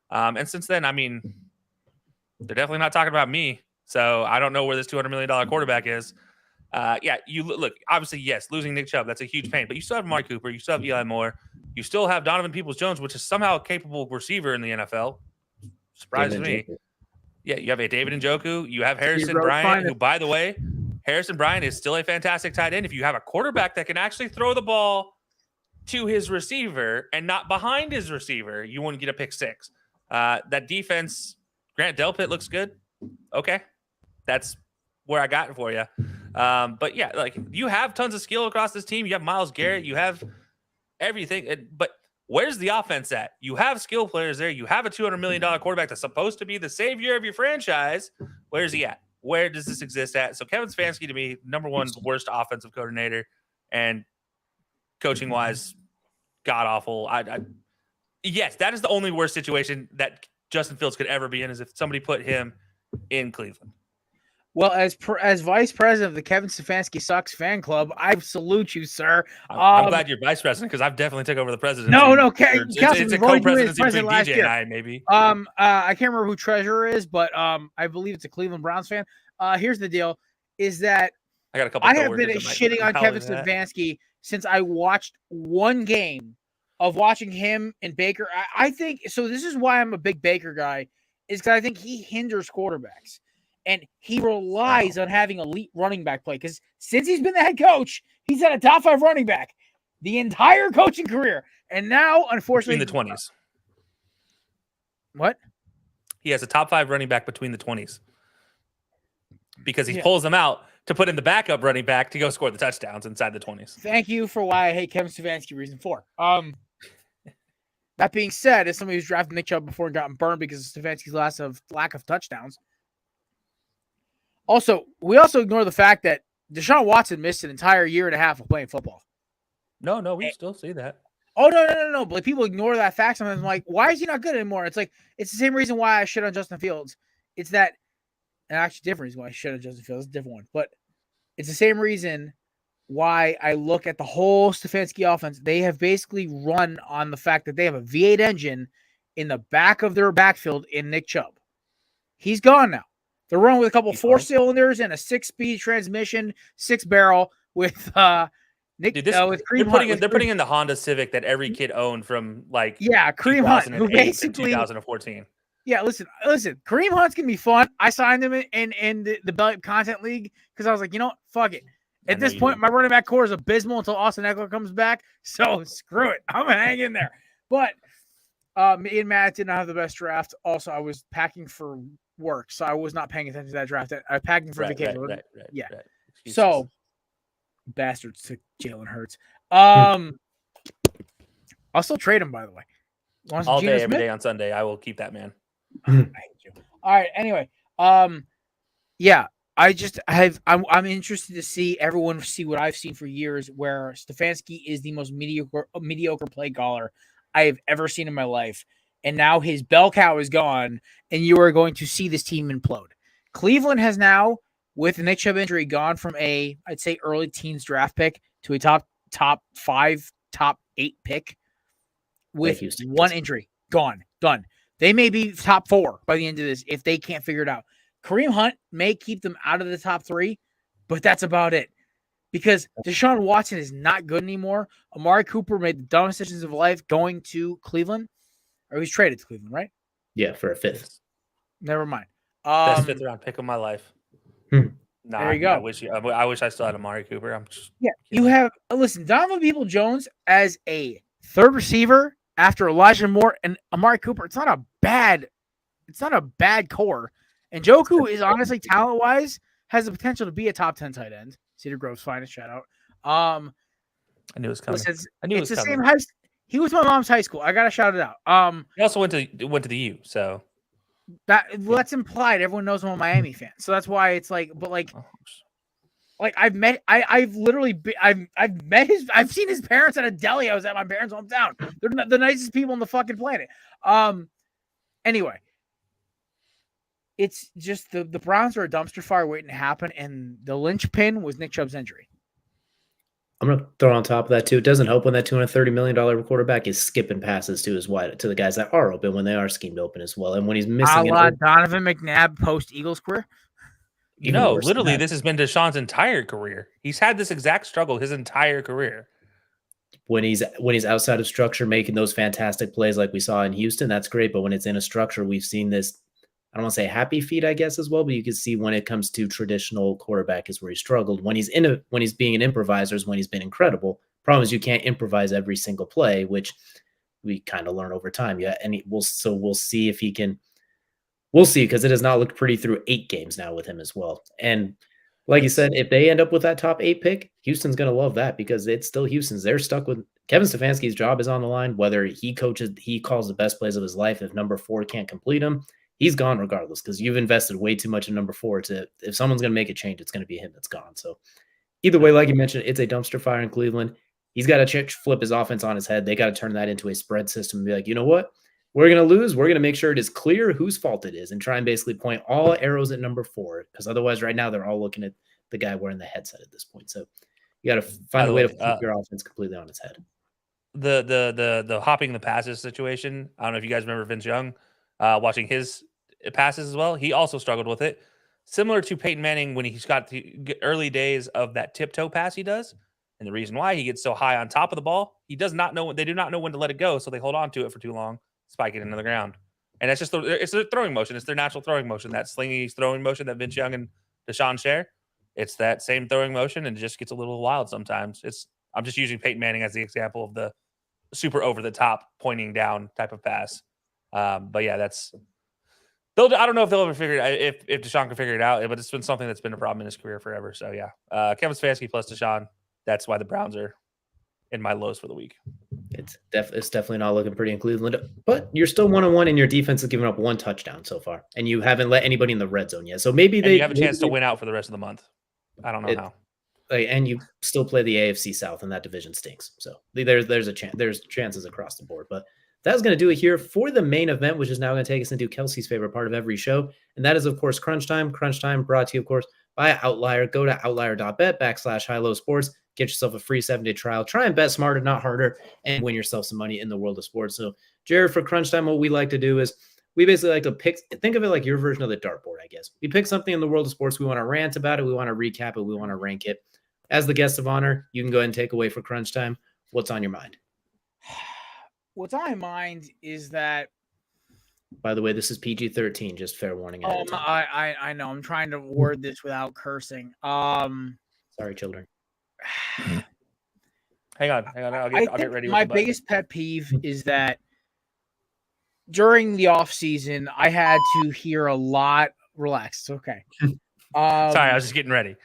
And since then, I mean, they're definitely not talking about me. So I don't know where this $200 million quarterback is. You look, obviously, yes, losing Nick Chubb, that's a huge pain, but you still have Amari Cooper, you still have Eli Moore, you still have Donovan Peoples-Jones, which is somehow a capable receiver in the NFL. Surprises me. Yeah, you have a David Njoku, you have Harrison Bryant, who, by the way, Harrison Bryant is still a fantastic tight end. If you have a quarterback that can actually throw the ball to his receiver and not behind his receiver, you wouldn't get a pick six. That defense, Grant Delpit looks good. Okay. That's where I got it for you. But yeah, like you have tons of skill across this team. You have Myles Garrett, you have everything. But where's the offense at? You have skill players there. You have a $200 million quarterback that's supposed to be the savior of your franchise. Where's he at? Where does this exist at? So Kevin Stefanski, to me, number one worst offensive coordinator, and coaching wise, god awful. Yes, that is the only worst situation that Justin Fields could ever be in, is if somebody put him in Cleveland.
Well, as vice president of the Kevin Stefanski Sucks fan club, I salute you, sir.
I'm glad you're vice president because I've definitely took over the presidency.
No,
it's a co-presidency between DJ and I, maybe.
I can't remember who treasurer is, but I believe it's a Cleveland Browns fan. Here's the deal: is that
I got a couple.
I have been shitting on Kevin Stefanski since I watched one game of watching him and Baker. I think so. This is why I'm a big Baker guy, is because I think he hinders quarterbacks. And he relies on having elite running back play because since he's been the head coach, he's had a top 5 running back the entire coaching career. And now, unfortunately,
in the 20s.
What?
He has a top 5 running back between the 20s because he pulls them out to put in the backup running back to go score the touchdowns inside the 20s.
Thank you for why I hate Kevin Stefanski. Reason 4. That being said, as somebody who's drafted Nick Chubb before and gotten burned because of Stefanski's lack of touchdowns. Also, we also ignore the fact that Deshaun Watson missed an entire year and a half of playing football.
No, we still see that.
Oh, no. But people ignore that fact. Sometimes I'm like, why is he not good anymore? It's like, it's the same reason why I shit on Justin Fields. It's that, and actually different reason why I shit on Justin Fields. It's a different one. But it's the same reason why I look at the whole Stefanski offense. They have basically run on the fact that they have a V8 engine in the back of their backfield in Nick Chubb. He's gone now. They're running with a couple 4-cylinders and a 6-speed transmission, 6-barrel with Nick.
Dude,
with Kareem Hunt.
They're putting in the Honda Civic that every kid owned from
Kareem Hunt, who basically
2014.
Yeah, listen. Kareem Hunt's gonna be fun. I signed him in the Belly Up Content League because I was like, you know what, fuck it. At this point, my running back core is abysmal until Austin Eckler comes back. So screw it. I'm gonna hang in there. But me and Matt did not have the best draft. Also, I was packing for work, so I was not paying attention to that draft. I was packing for vacation. Right. So bastards took Jalen Hurts. I'll still trade him, by the way.
All day, every day on Sunday. I will keep that man.
I hate you. All right. Anyway, yeah. I'm interested to see everyone see what I've seen for years, where Stefanski is the most mediocre play caller I have ever seen in my life. And now his bell cow is gone, and you are going to see this team implode. Cleveland has now, with the Nick Chubb injury, gone from I'd say early teens draft pick to a top 5, top 8 pick with one injury. Gone. Done. They may be top 4 by the end of this if they can't figure it out. Kareem Hunt may keep them out of the top 3, but that's about it. Because Deshaun Watson is not good anymore. Amari Cooper made the dumbest decisions of life going to Cleveland. Or he was traded to Cleveland, right?
Yeah, for a 5th.
Never mind.
Best 5th round pick of my life.
There you go.
I wish I still had Amari Cooper. I'm just
you have Donovan Peoples-Jones as a third receiver after Elijah Moore and Amari Cooper. It's not a bad core. And Njoku is honestly talent-wise has the potential to be a top 10 tight end. Cedar Grove's finest, shout out.
I knew it was coming.
It's the same high. He was my mom's high school. I gotta shout it out.
He also went to the U, so
that's implied. Everyone knows I'm a Miami fan, so that's why it's like. But I've met seen his parents at a deli. I was at my parents' hometown. They're the nicest people on the fucking planet. Anyway, it's just the Browns are a dumpster fire waiting to happen, and the linchpin was Nick Chubb's injury.
I'm going to throw on top of that, too. It doesn't help when that $230 million quarterback is skipping passes to the guys that are open when they are schemed open as well. And when he's missing
Donovan McNabb post-Eagles career.
Literally, this has been Deshaun's entire career. He's had this exact struggle his entire career.
When he's outside of structure, making those fantastic plays like we saw in Houston, that's great. But when it's in a structure, we've seen this, I don't want to say happy feet, I guess, as well, but you can see when it comes to traditional quarterback is where he struggled. When he's being an improviser is when he's been incredible. Problem is you can't improvise every single play, which we kind of learn over time. Yeah, and we'll see if he can. We'll see, because it has not looked pretty through 8 games now with him as well. And like you said, if they end up with that top 8 pick, Houston's going to love that, because it's still Houston's. They're stuck with Kevin Stefanski's job is on the line. Whether he calls the best plays of his life. If number 4 can't complete them, he's gone regardless, because you've invested way too much in number 4 if someone's going to make a change, it's going to be him that's gone. So either way, like you mentioned, it's a dumpster fire in Cleveland. He's got to flip his offense on his head. They got to turn that into a spread system and be like, you know what? We're going to lose. We're going to make sure it is clear whose fault it is and try and basically point all arrows at number 4, because otherwise right now they're all looking at the guy wearing the headset at this point. So you got to find a way to flip your offense completely on its head.
The hopping the passes situation. I don't know if you guys remember Vince Young watching his passes as well. He also struggled with it, similar to Peyton Manning when he's got the early days of that tiptoe pass he does. And the reason why he gets so high on top of the ball, they do not know when to let it go, so they hold on to it for too long, spike it into the ground. And that's just it's their throwing motion. It's their natural throwing motion, that slingy throwing motion that Vince Young and Deshaun share. It's that same throwing motion, and it just gets a little wild sometimes. I'm just using Peyton Manning as the example of the super over the top pointing down type of pass. But yeah, I don't know if they'll ever figure it out, if Deshaun can figure it out, but it's been something that's been a problem in his career forever. So yeah, Kevin Stefanski plus Deshaun. That's why the Browns are in my lows for the week.
It's definitely not looking pretty in Cleveland, but you're still 1-1, and your defense has given up 1 touchdown so far, and you haven't let anybody in the red zone yet. So maybe
you have a chance to win out for the rest of the month. I don't know how.
And you still play the AFC South, and that division stinks. So there's a chance. There's chances across the board, but that's going to do it here for the main event, which is now going to take us into Kelsey's favorite part of every show, and that is, of course, Crunch Time. Crunch Time brought to you, of course, by Outlier. Go to outlier.bet /HighLowSports. Get yourself a free 7-day trial. Try and bet smarter, not harder, and win yourself some money in the world of sports. So Jared, for crunch time, what we like to do is we basically like to think of it like your version of the dartboard, I guess. We pick something in the world of sports. We want to rant about it. We want to recap it. We want to rank it. As the guest of honor, you can go ahead and take away for crunch time. What's on your mind?
What's on my mind is that.
By the way, this is PG-13. Just fair warning.
I know. I'm trying to word this without cursing.
Sorry, children.
Hang on. I'll get ready.
My biggest pet peeve is that during the off season, I had to hear a lot. Relax. It's okay.
Sorry, I was just getting ready.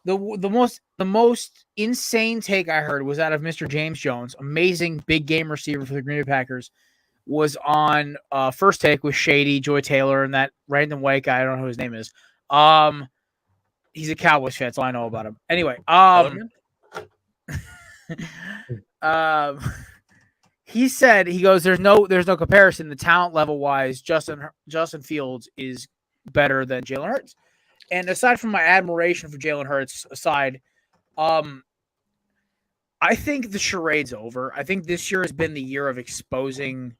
The most insane take I heard was out of Mr. James Jones, amazing big game receiver for the Green Bay Packers, was on First Take with Shady, Joy Taylor, and that random white guy. I don't know who his name is. He's a Cowboys fan, that's all I know about him. Anyway, he said, he goes, there's no comparison. The talent level wise, Justin Fields is better than Jalen Hurts. And aside from my admiration for Jalen Hurts aside, I think the charade's over. I think this year has been the year of exposing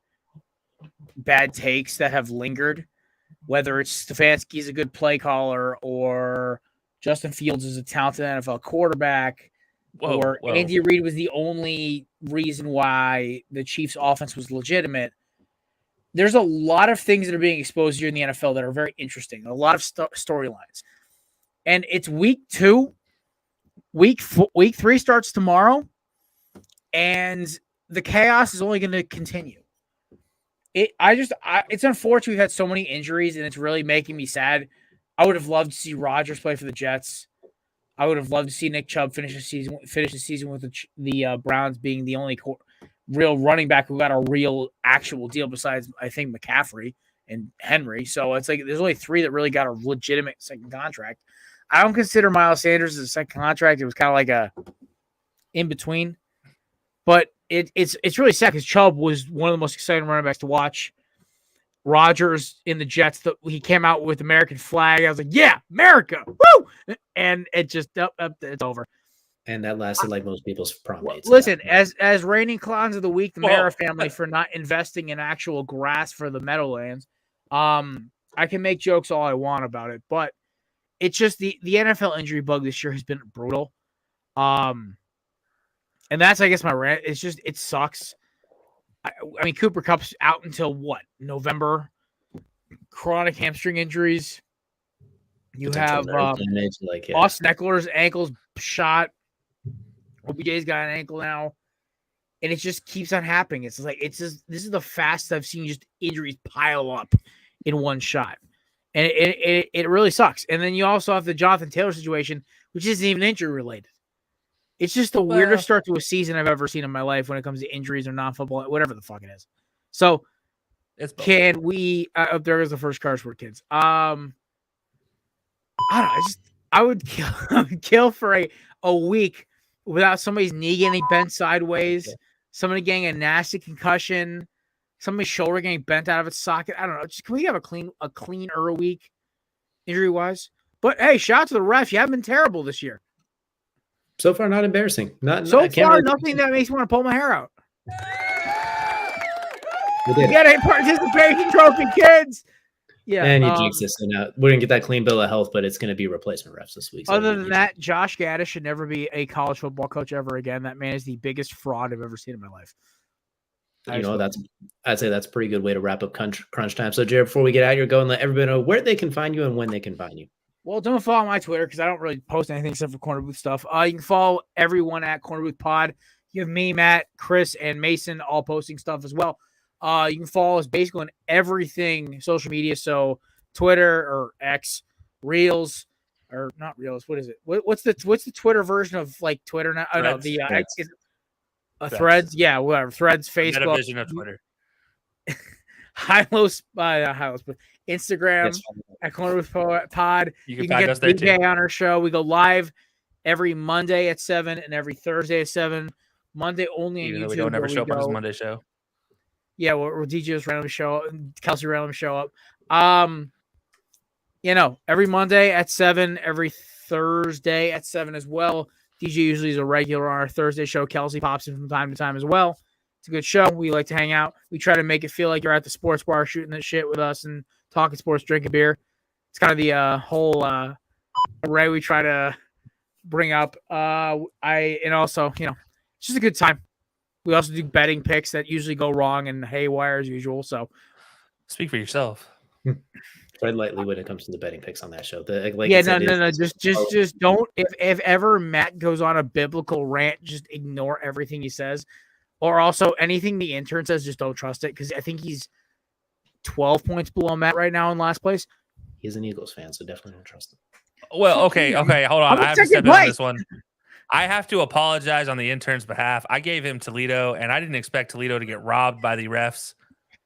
bad takes that have lingered, whether it's Stefanski's a good play caller or Justin Fields is a talented NFL quarterback, or Andy Reid was the only reason why the Chiefs' offense was legitimate. There's a lot of things that are being exposed here in the NFL that are very interesting, a lot of storylines. And it's week 2. Week 3 starts tomorrow, and the chaos is only going to continue. It's unfortunate we've had so many injuries, and it's really making me sad. I would have loved to see Rodgers play for the Jets. I would have loved to see Nick Chubb finish the season with the Browns being the only real running back who got a real actual deal besides, I think, McCaffrey and Henry. So it's like there's only 3 that really got a legitimate second contract. I don't consider Miles Sanders as a second contract. It was kind of like a in between, but it's really sad because Chubb was one of the most exciting running backs to watch. Rodgers in the Jets, he came out with American flag. I was like, yeah, America, woo! And it just it's over.
And that lasted like most people's prom dates.
Listen, as reigning clowns of the week, the Mara family for not investing in actual grass for the Meadowlands. I can make jokes all I want about it, but it's just the NFL injury bug this year has been brutal. And that's, I guess, my rant. It's just, it sucks. I mean, Cooper Kupp's out until what? November. Chronic hamstring injuries. You have Austin Eckler's ankle's shot. OBJ's got an ankle now. And it just keeps on happening. It's like, this is the fastest I've seen just injuries pile up in one shot. And it really sucks. And then you also have the Jonathan Taylor situation, which isn't even injury related. It's just the weirdest start to a season I've ever seen in my life when it comes to injuries or non-football, whatever the fuck it is. So, can we? There goes the first curse word, kids. I don't know. I would kill for a week without somebody's knee getting bent sideways, somebody getting a nasty concussion, somebody's shoulder getting bent out of its socket. I don't know. Just can we have a cleaner week, injury wise? But hey, shout out to the ref. You haven't been terrible this year.
So far, not embarrassing.
Nothing that makes me want to pull my hair out. You get a participation trophy, kids. Yeah,
and you jinxed this. So now we're gonna get that clean bill of health, but it's gonna be replacement refs this week. So
other than that, Josh Gaddis should never be a college football coach ever again. That man is the biggest fraud I've ever seen in my life.
I'd say that's a pretty good way to wrap up crunch time. So, Jared, before we get out here, go and let everybody know where they can find you and when they can find you.
Well, don't follow my Twitter because I don't really post anything except for Korner Booth stuff. You can follow everyone at Korner Booth Pod. You have me, Matt, Chris, and Mason all posting stuff as well. You can follow us basically on everything social media. So Twitter or X, Reels, or not Reels. What is it? What's the Twitter version of like Twitter now? Oh, no, the X. Threads. Yeah, whatever. Threads, Facebook.
Metavision of Twitter.
HighLowSports, Instagram at Korner Booth Pod. You can find us there too. On our show. We go live every Monday at 7 and every Thursday at 7. Monday only on YouTube.
We don't ever show up on this Monday show.
Yeah, we're DJs randomly show up. Kelsey randomly show up. Every Monday at 7, every Thursday at 7 as well. DJ usually is a regular on our Thursday show. Kelsey pops in from time to time as well. It's a good show. We like to hang out. We try to make it feel like you're at the sports bar shooting that shit with us and talking sports, drinking beer. It's kind of the whole array we try to bring up. And also, it's just a good time. We also do betting picks that usually go wrong and haywire as usual. So
speak for yourself.
Tread lightly when it comes to the betting picks on that show.
No. Just don't. If ever Matt goes on a biblical rant, just ignore everything he says. Or also anything the intern says, just don't trust it, because I think he's 12 points below Matt right now in last place.
He's an Eagles fan, so definitely don't trust him.
Well, okay, hold on. I have to step in on this one. I have to apologize on the intern's behalf. I gave him Toledo, and I didn't expect Toledo to get robbed by the refs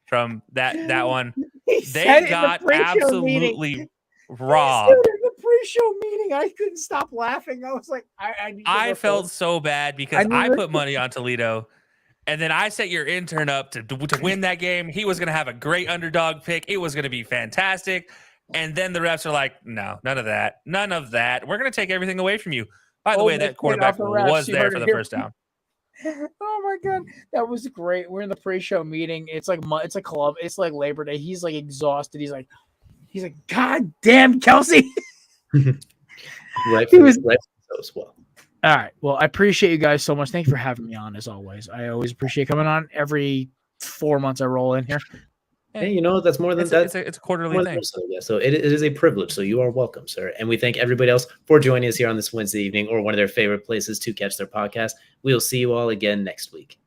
from that one. They got absolutely robbed.
In the pre-show meeting, I couldn't stop laughing. I was like,
I felt so bad because I put money on Toledo. And then I set your intern up to win that game. He was going to have a great underdog pick. It was going to be fantastic. And then the refs are like, no, none of that. None of that. We're going to take everything away from you. By the way, that quarterback was there for the first down.
Oh my God. That was great. We're in the pre-show meeting. It's like Labor Day. He's like exhausted. He's like, God damn, Kelsey.
Right as well.
All right. Well, I appreciate you guys so much. Thank you for having me on, as always. I always appreciate coming on. Every 4 months I roll in here.
Hey, that's more than that.
It's a quarterly thing.
So it is a privilege. So you are welcome, sir. And we thank everybody else for joining us here on this Wednesday evening, or one of their favorite places to catch their podcast. We'll see you all again next week.